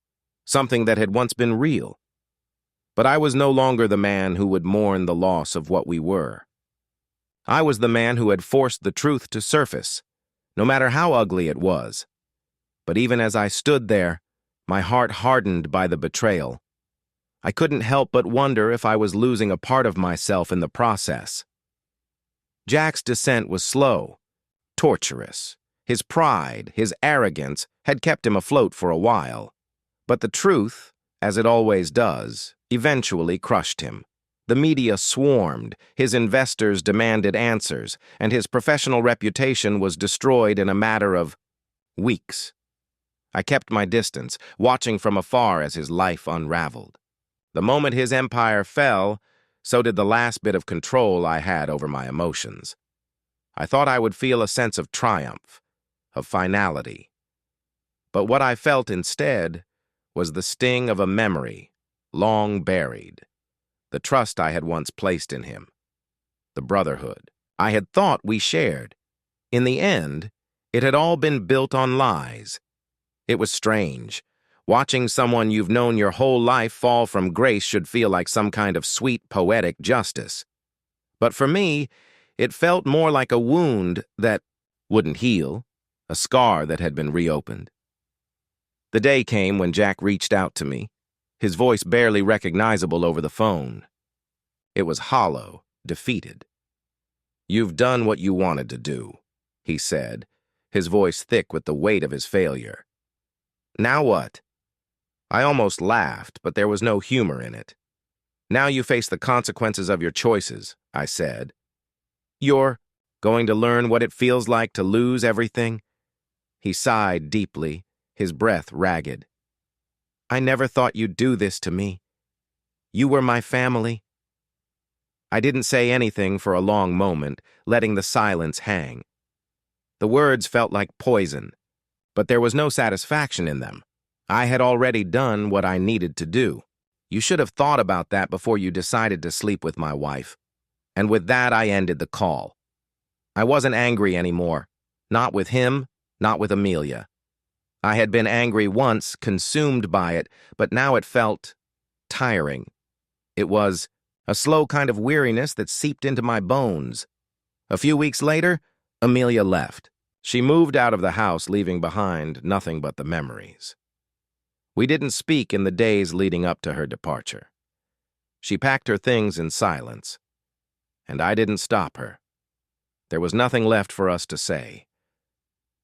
Speaker 1: something that had once been real. But I was no longer the man who would mourn the loss of what we were. I was the man who had forced the truth to surface, no matter how ugly it was. But even as I stood there, my heart hardened by the betrayal, I couldn't help but wonder if I was losing a part of myself in the process. Jack's descent was slow, torturous. His pride, his arrogance, had kept him afloat for a while. But the truth, as it always does, eventually crushed him. The media swarmed, his investors demanded answers, and his professional reputation was destroyed in a matter of weeks. I kept my distance, watching from afar as his life unraveled. The moment his empire fell, so did the last bit of control I had over my emotions. I thought I would feel a sense of triumph, of finality. But what I felt instead was the sting of a memory, long buried. The trust I had once placed in him. The brotherhood I had thought we shared. In the end, it had all been built on lies. It was strange. Watching someone you've known your whole life fall from grace should feel like some kind of sweet, poetic justice. But for me, it felt more like a wound that wouldn't heal, a scar that had been reopened. The day came when Jack reached out to me, his voice barely recognizable over the phone. It was hollow, defeated. "You've done what you wanted to do," he said, his voice thick with the weight of his failure. "Now what?" I almost laughed, but there was no humor in it. "Now you face the consequences of your choices," I said. "You're going to learn what it feels like to lose everything?" He sighed deeply, his breath ragged. "I never thought you'd do this to me. You were my family, I didn't say anything for a long moment, letting the silence hang. The words felt like poison, but there was no satisfaction in them. I had already done what I needed to do. You should have thought about that before you decided to sleep with my wife. And with that, I ended the call. I wasn't angry anymore. Not with him, not with Amelia. I had been angry once, consumed by it, but now it felt tiring. It was a slow kind of weariness that seeped into my bones. A few weeks later, Amelia left. She moved out of the house, leaving behind nothing but the memories. We didn't speak in the days leading up to her departure. She packed her things in silence, and I didn't stop her. There was nothing left for us to say.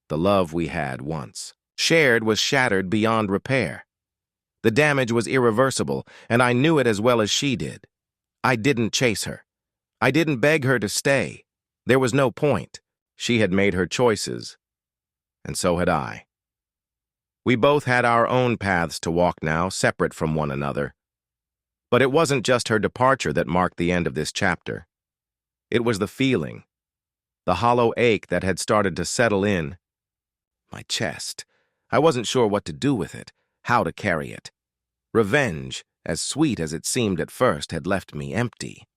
Speaker 1: The love we had once shared was shattered beyond repair. The damage was irreversible, and I knew it as well as she did. I didn't chase her. I didn't beg her to stay. There was no point. She had made her choices, and so had I. We both had our own paths to walk now, separate from one another. But it wasn't just her departure that marked the end of this chapter. It was the feeling, the hollow ache that had started to settle in my chest. I wasn't sure what to do with it, how to carry it. Revenge, as sweet as it seemed at first, had left me empty.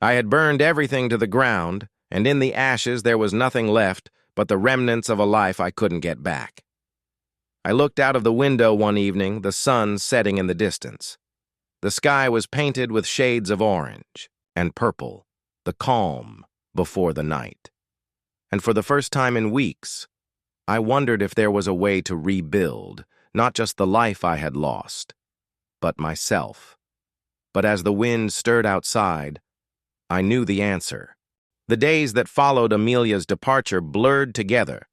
Speaker 1: I had burned everything to the ground, and in the ashes there was nothing left but the remnants of a life I couldn't get back. I looked out of the window one evening, the sun setting in the distance. The sky was painted with shades of orange and purple, the calm before the night. And for the first time in weeks, I wondered if there was a way to rebuild, not just the life I had lost, but myself. But as the wind stirred outside, I knew the answer. The days that followed Amelia's departure blurred together.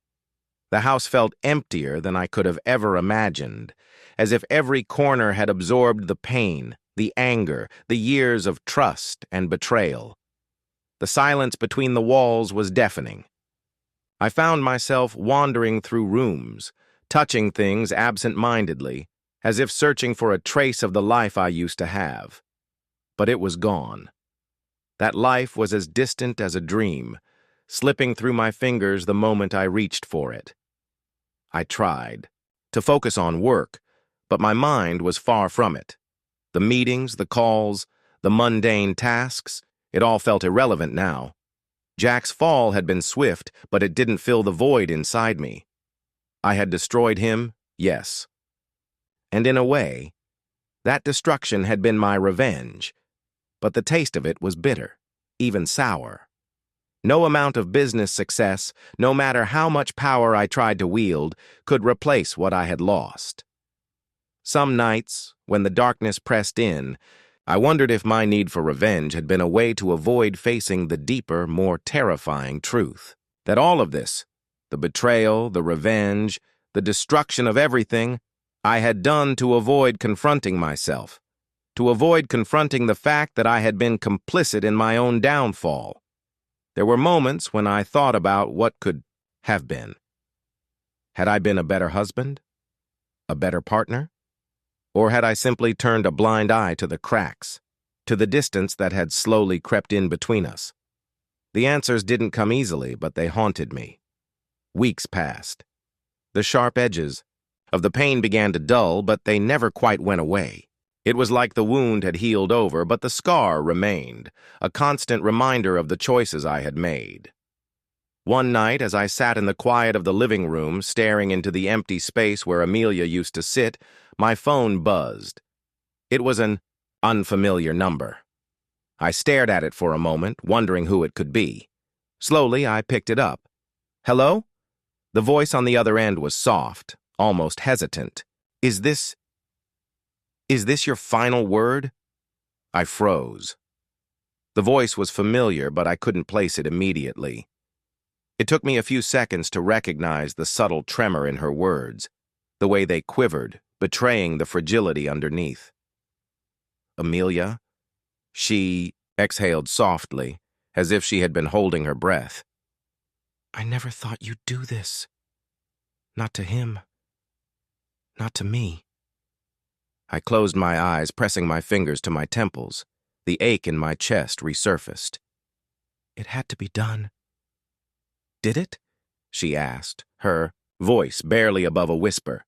Speaker 1: The house felt emptier than I could have ever imagined, as if every corner had absorbed the pain, the anger, the years of trust and betrayal. The silence between the walls was deafening. I found myself wandering through rooms, touching things absent-mindedly, as if searching for a trace of the life I used to have. But it was gone. That life was as distant as a dream, slipping through my fingers the moment I reached for it. I tried to focus on work, but my mind was far from it. The meetings, the calls, the mundane tasks, it all felt irrelevant now. Jack's fall had been swift, but it didn't fill the void inside me. I had destroyed him, yes. And in a way, that destruction had been my revenge, but the taste of it was bitter, even sour. No amount of business success, no matter how much power I tried to wield, could replace what I had lost. Some nights, when the darkness pressed in, I wondered if my need for revenge had been a way to avoid facing the deeper, more terrifying truth. That all of this, the betrayal, the revenge, the destruction of everything, I had done to avoid confronting myself, to avoid confronting the fact that I had been complicit in my own downfall. There were moments when I thought about what could have been. Had I been a better husband? A better partner? Or had I simply turned a blind eye to the cracks, to the distance that had slowly crept in between us? The answers didn't come easily, but they haunted me. Weeks passed. The sharp edges of the pain began to dull, but they never quite went away. It was like the wound had healed over, but the scar remained, a constant reminder of the choices I had made. One night, as I sat in the quiet of the living room, staring into the empty space where Amelia used to sit, my phone buzzed. It was an unfamiliar number. I stared at it for a moment, wondering who it could be. Slowly, I picked it up. "Hello?" The voice on the other end was soft, almost hesitant. Is this your final word?" I froze. The voice was familiar, but I couldn't place it immediately. It took me a few seconds to recognize the subtle tremor in her words, the way they quivered, betraying the fragility underneath. "Amelia?" She exhaled softly, as if she had been holding her breath. "I never thought you'd do this. Not to him. Not to me." I closed my eyes, pressing my fingers to my temples. The ache in my chest resurfaced. "It had to be done." "Did it?" she asked, her voice barely above a whisper.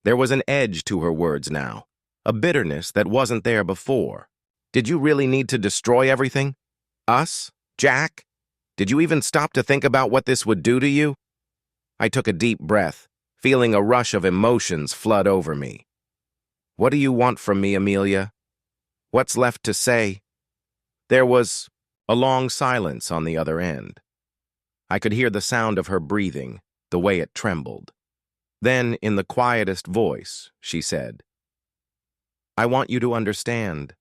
Speaker 1: There was an edge to her words now, a bitterness that wasn't there before. "Did you really need to destroy everything? Us? Jack? Did you even stop to think about what this would do to you?" I took a deep breath, feeling a rush of emotions flood over me. "What do you want from me, Amelia? What's left to say?" There was a long silence on the other end. I could hear the sound of her breathing, the way it trembled. Then, in the quietest voice, she said, "I want you to understand.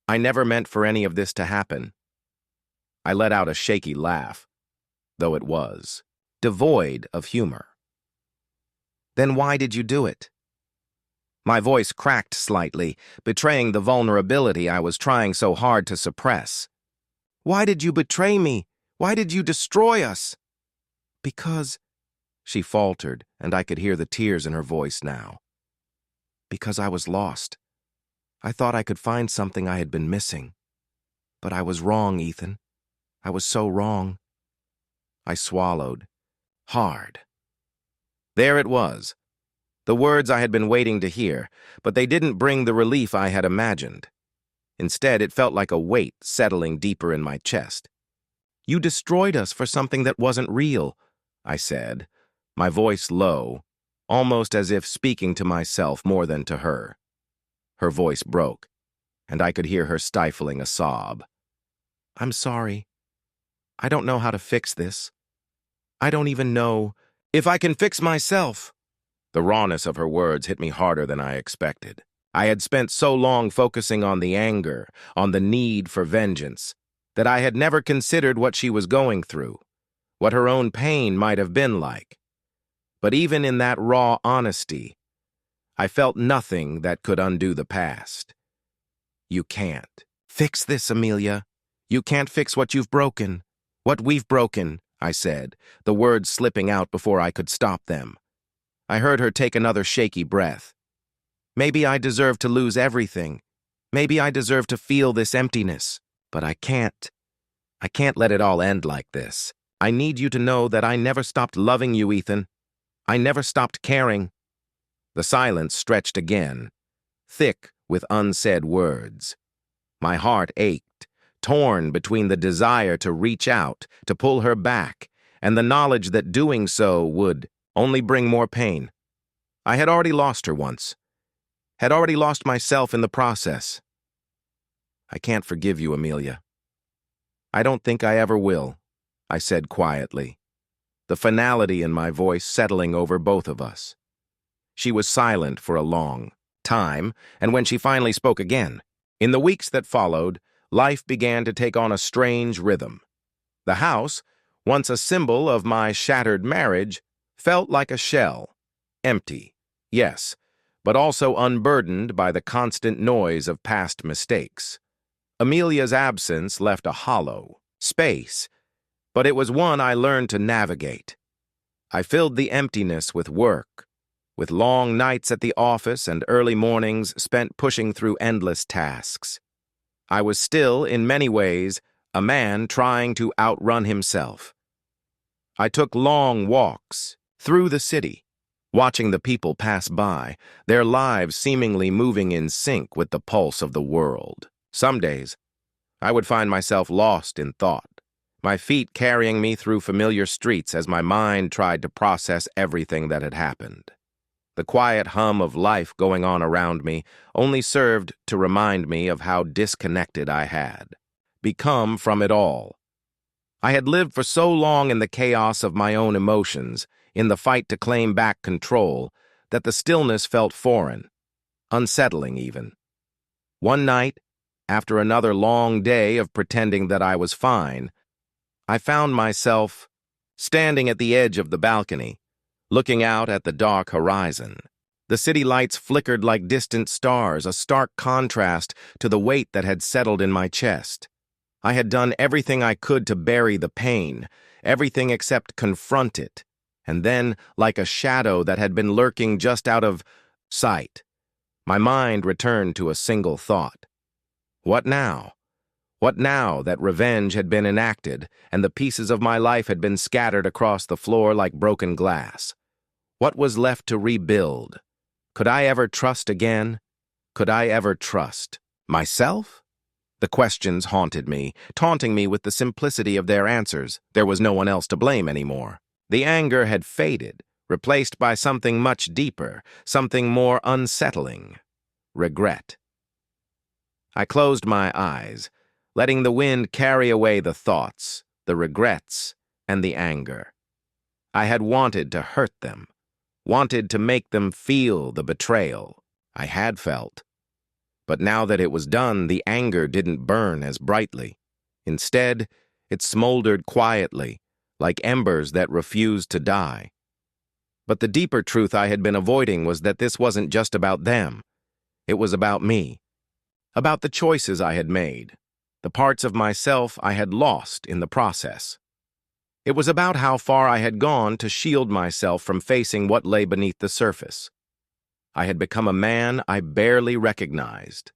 Speaker 1: I never meant for any of this to happen." I let out a shaky laugh, though it was devoid of humor. "Then why did you do it?" My voice cracked slightly, betraying the vulnerability I was trying so hard to suppress. "Why did you betray me? Why did you destroy us?" "Because," she faltered, and I could hear the tears in her voice now. "Because I was lost. I thought I could find something I had been missing. But I was wrong, Ethan. I was so wrong." I swallowed, hard. There it was, the words I had been waiting to hear, but they didn't bring the relief I had imagined. Instead, it felt like a weight settling deeper in my chest. "You destroyed us for something that wasn't real," I said, my voice low, almost as if speaking to myself more than to her. Her voice broke, and I could hear her stifling a sob. "I'm sorry. I don't know how to fix this. I don't even know if I can fix myself." The rawness of her words hit me harder than I expected. I had spent so long focusing on the anger, on the need for vengeance, that I had never considered what she was going through, what her own pain might have been like. But even in that raw honesty, I felt nothing that could undo the past. "You can't fix this, Amelia. You can't fix what you've broken. What we've broken," I said, the words slipping out before I could stop them. I heard her take another shaky breath. "Maybe I deserve to lose everything. Maybe I deserve to feel this emptiness. But I can't. I can't let it all end like this. I need you to know that I never stopped loving you, Ethan. I never stopped caring." The silence stretched again, thick with unsaid words. My heart ached, torn between the desire to reach out, to pull her back, and the knowledge that doing so would only bring more pain. I had already lost her once, had already lost myself in the process. "I can't forgive you, Amelia. I don't think I ever will," I said quietly, the finality in my voice settling over both of us. She was silent for a long time, and when she finally spoke again, in the weeks that followed, life began to take on a strange rhythm. The house, once a symbol of my shattered marriage, felt like a shell, empty, yes, but also unburdened by the constant noise of past mistakes. Amelia's absence left a hollow space, but it was one I learned to navigate. I filled the emptiness with work, with long nights at the office and early mornings spent pushing through endless tasks. I was still, in many ways, a man trying to outrun himself. I took long walks through the city, watching the people pass by, their lives seemingly moving in sync with the pulse of the world. Some days, I would find myself lost in thought, my feet carrying me through familiar streets as my mind tried to process everything that had happened. The quiet hum of life going on around me only served to remind me of how disconnected I had become from it all. I had lived for so long in the chaos of my own emotions, in the fight to claim back control, that the stillness felt foreign, unsettling even. One night, after another long day of pretending that I was fine, I found myself standing at the edge of the balcony, looking out at the dark horizon. The city lights flickered like distant stars, a stark contrast to the weight that had settled in my chest. I had done everything I could to bury the pain, everything except confront it. And then, like a shadow that had been lurking just out of sight, my mind returned to a single thought. What now? What now that revenge had been enacted and the pieces of my life had been scattered across the floor like broken glass? What was left to rebuild? Could I ever trust again? Could I ever trust myself? The questions haunted me, taunting me with the simplicity of their answers. There was no one else to blame anymore. The anger had faded, replaced by something much deeper, something more unsettling: regret. I closed my eyes, letting the wind carry away the thoughts, the regrets, and the anger. I had wanted to hurt them, wanted to make them feel the betrayal I had felt. But now that it was done, the anger didn't burn as brightly. Instead, it smoldered quietly, like embers that refused to die. But the deeper truth I had been avoiding was that this wasn't just about them. It was about me, about the choices I had made, the parts of myself I had lost in the process. It was about how far I had gone to shield myself from facing what lay beneath the surface. I had become a man I barely recognized.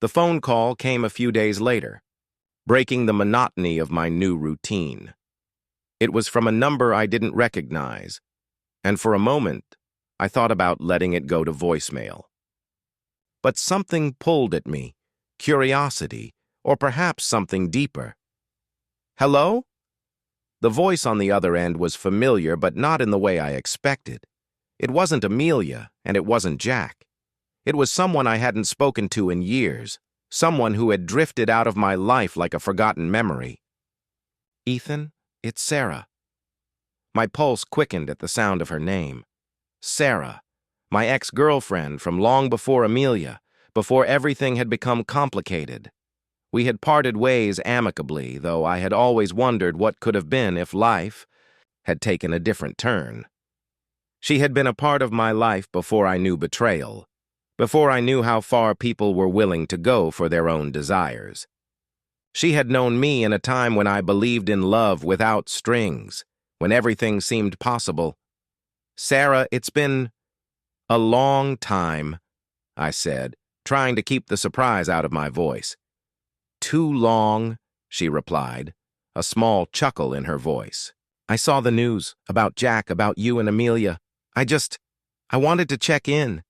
Speaker 1: The phone call came a few days later, breaking the monotony of my new routine. It was from a number I didn't recognize, and for a moment, I thought about letting it go to voicemail. But something pulled at me, curiosity, or perhaps something deeper. Hello? The voice on the other end was familiar, but not in the way I expected. It wasn't Amelia, and it wasn't Jack. It was someone I hadn't spoken to in years, someone who had drifted out of my life like a forgotten memory. Ethan, it's Sarah. My pulse quickened at the sound of her name. Sarah, my ex-girlfriend from long before Amelia, before everything had become complicated. We had parted ways amicably, though I had always wondered what could have been if life had taken a different turn. She had been a part of my life before I knew betrayal, before I knew how far people were willing to go for their own desires. She had known me in a time when I believed in love without strings, when everything seemed possible. Sarah, it's been a long time, I said, trying to keep the surprise out of my voice. Too long, she replied, a small chuckle in her voice. I saw the news about Jack, about you and Amelia. I wanted to check in,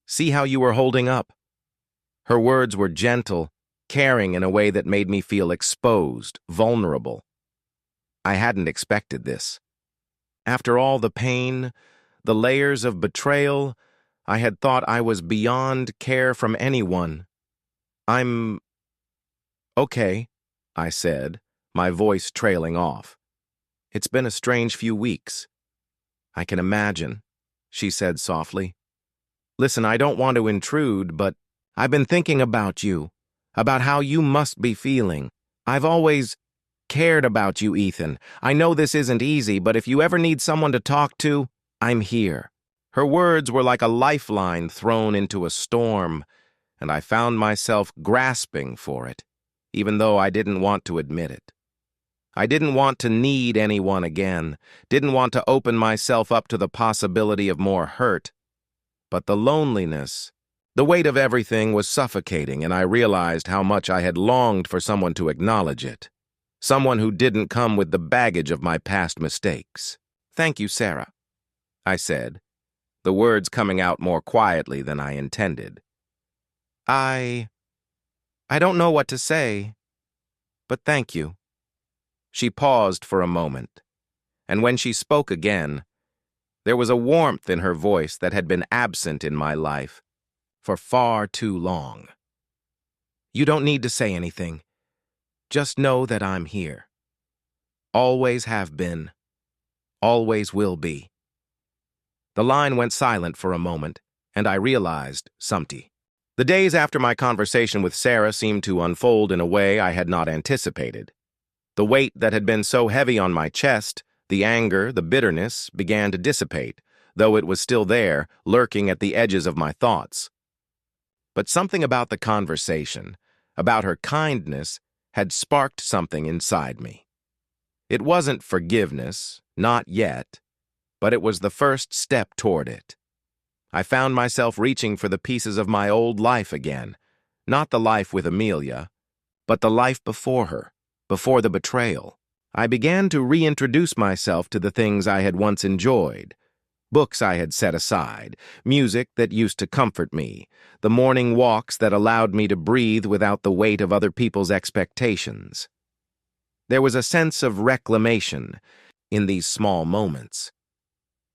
Speaker 1: see how you were holding up. Her words were gentle, caring in a way that made me feel exposed, vulnerable. I hadn't expected this. After all the pain, the layers of betrayal, I had thought I was beyond care from anyone. I'm okay, I said, my voice trailing off. It's been a strange few weeks. I can imagine, she said softly. Listen, I don't want to intrude, but I've been thinking about you, about how you must be feeling. I've always cared about you, Ethan. I know this isn't easy, but if you ever need someone to talk to, I'm here. Her words were like a lifeline thrown into a storm, and I found myself grasping for it, even though I didn't want to admit it. I didn't want to need anyone again, didn't want to open myself up to the possibility of more hurt. But the loneliness, the weight of everything was suffocating, and I realized how much I had longed for someone to acknowledge it. Someone who didn't come with the baggage of my past mistakes. Thank you, Sarah, I said, the words coming out more quietly than I intended. I don't know what to say, but thank you. She paused for a moment, and when she spoke again, there was a warmth in her voice that had been absent in my life for far too long. You don't need to say anything. Just know that I'm here. Always have been. Always will be. The line went silent for a moment, and I realized something. The days after my conversation with Sarah seemed to unfold in a way I had not anticipated. The weight that had been so heavy on my chest, the anger, the bitterness, began to dissipate, though it was still there, lurking at the edges of my thoughts. But something about the conversation, about her kindness, had sparked something inside me. It wasn't forgiveness, not yet, but it was the first step toward it. I found myself reaching for the pieces of my old life again, Not the life with Amelia, but the life before her, before the betrayal. I began to reintroduce myself to the things I had once enjoyed, books I had set aside, music that used to comfort me, the morning walks that allowed me to breathe without the weight of other people's expectations. There was a sense of reclamation in these small moments.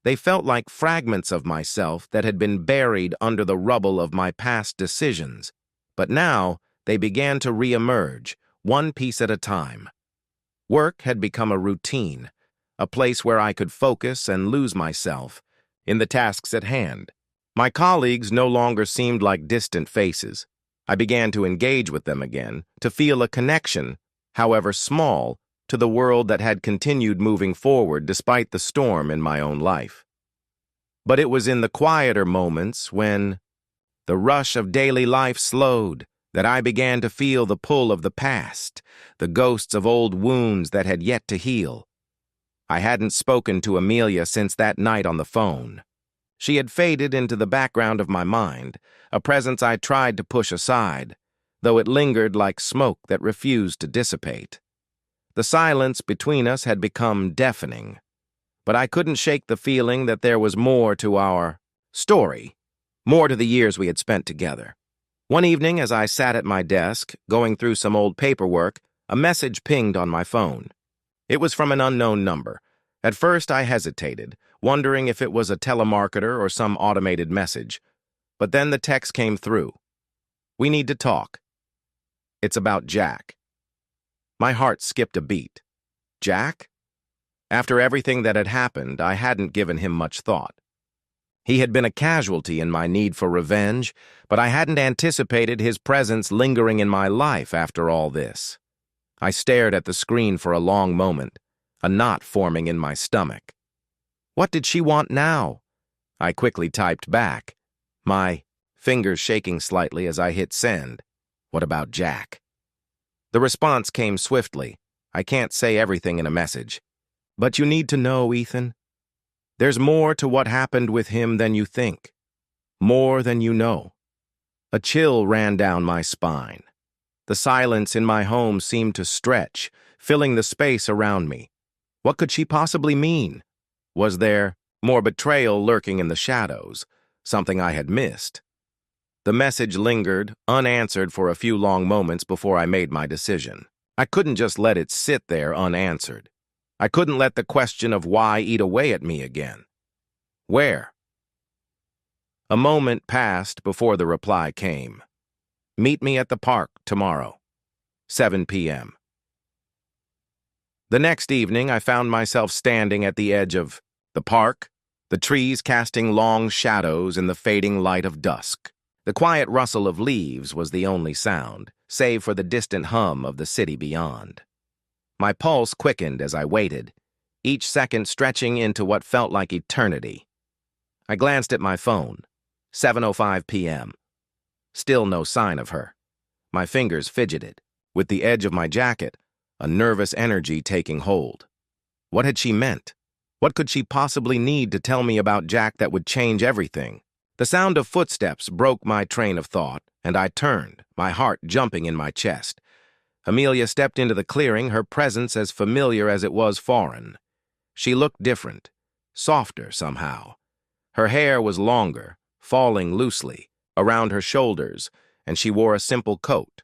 Speaker 1: They felt like fragments of myself that had been buried under the rubble of my past decisions, but now they began to re-emerge, one piece at a time. Work had become a routine, a place where I could focus and lose myself in the tasks at hand. My colleagues no longer seemed like distant faces. I began to engage with them again, to feel a connection, however small, to the world that had continued moving forward despite the storm in my own life. But it was in the quieter moments when the rush of daily life slowed that I began to feel the pull of the past, the ghosts of old wounds that had yet to heal. I hadn't spoken to Amelia since that night on the phone. She had faded into the background of my mind, a presence I tried to push aside, though it lingered like smoke that refused to dissipate. The silence between us had become deafening, but I couldn't shake the feeling that there was more to our story, more to the years we had spent together. One evening, as I sat at my desk, going through some old paperwork, a message pinged on my phone. It was from an unknown number. At first, I hesitated, wondering if it was a telemarketer or some automated message. But then the text came through. "We need to talk. It's about Jack." My heart skipped a beat. Jack? After everything that had happened, I hadn't given him much thought. He had been a casualty in my need for revenge, but I hadn't anticipated his presence lingering in my life after all this. I stared at the screen for a long moment, a knot forming in my stomach. What did she want now? I quickly typed back, my fingers shaking slightly as I hit send. What about Jack? The response came swiftly. I can't say everything in a message. But you need to know, Ethan. There's more to what happened with him than you think. More than you know. A chill ran down my spine. The silence in my home seemed to stretch, filling the space around me. What could she possibly mean? Was there more betrayal lurking in the shadows, something I had missed? The message lingered, unanswered for a few long moments before I made my decision. I couldn't just let it sit there unanswered. I couldn't let the question of why eat away at me again. Where? A moment passed before the reply came. Meet me at the park tomorrow, 7 p.m. The next evening, I found myself standing at the edge of the park, the trees casting long shadows in the fading light of dusk. The quiet rustle of leaves was the only sound, save for the distant hum of the city beyond. My pulse quickened as I waited, each second stretching into what felt like eternity. I glanced at my phone, 7:05 p.m. Still no sign of her. My fingers fidgeted, with the edge of my jacket, a nervous energy taking hold. What had she meant? What could she possibly need to tell me about Jack that would change everything? The sound of footsteps broke my train of thought, and I turned, my heart jumping in my chest. Amelia stepped into the clearing, her presence as familiar as it was foreign. She looked different, softer somehow. Her hair was longer, falling loosely, around her shoulders, and she wore a simple coat,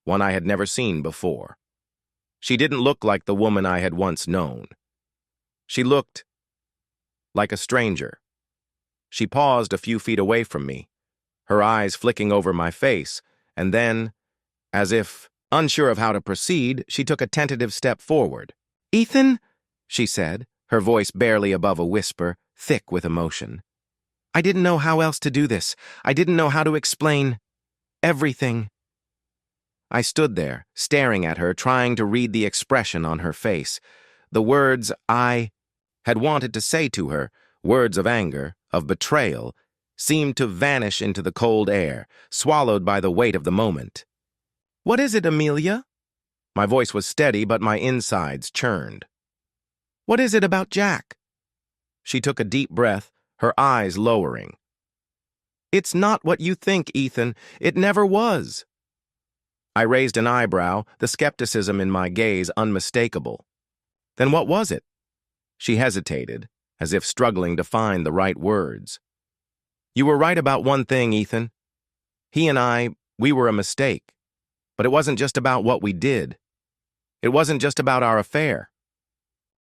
Speaker 1: one I had never seen before. She didn't look like the woman I had once known. She looked like a stranger. She paused a few feet away from me, her eyes flicking over my face, and then, as if unsure of how to proceed, she took a tentative step forward. "Ethan," she said, her voice barely above a whisper, thick with emotion. "I didn't know how else to do this. I didn't know how to explain everything." I stood there, staring at her, trying to read the expression on her face. The words I had wanted to say to her, words of anger, of betrayal, seemed to vanish into the cold air, swallowed by the weight of the moment. "What is it, Amelia?" My voice was steady, but my insides churned. "What is it about Jack?" She took a deep breath, her eyes lowering. "It's not what you think, Ethan. It never was." I raised an eyebrow, the skepticism in my gaze unmistakable. Then what was it? She hesitated, as if struggling to find the right words. You were right about one thing, Ethan. He and I, we were a mistake. But it wasn't just about what we did. It wasn't just about our affair.